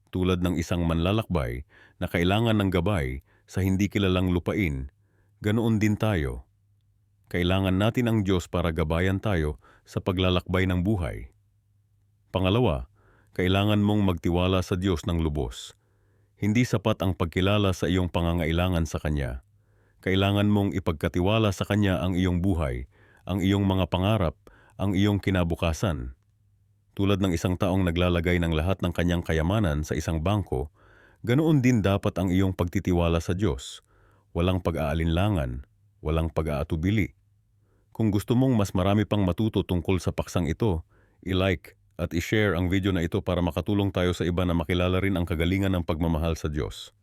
Tulad ng isang manlalakbay na kailangan ng gabay sa hindi kilalang lupain, ganoon din tayo. Kailangan natin ang Diyos para gabayan tayo sa paglalakbay ng buhay. Pangalawa, kailangan mong magtiwala sa Diyos ng lubos. Hindi sapat ang pagkilala sa iyong pangangailangan sa Kanya. Kailangan mong ipagkatiwala sa Kanya ang iyong buhay, ang iyong mga pangarap, ang iyong kinabukasan. Tulad ng isang taong naglalagay ng lahat ng kanyang kayamanan sa isang bangko, ganoon din dapat ang iyong pagtitiwala sa Diyos. Walang pag-aalinlangan, walang pag-aatubili. Kung gusto mong mas marami pang matuto tungkol sa paksang ito, i-like at i-share ang video na ito para makatulong tayo sa iba na makilala rin ang kagalingan ng pagmamahal sa Diyos.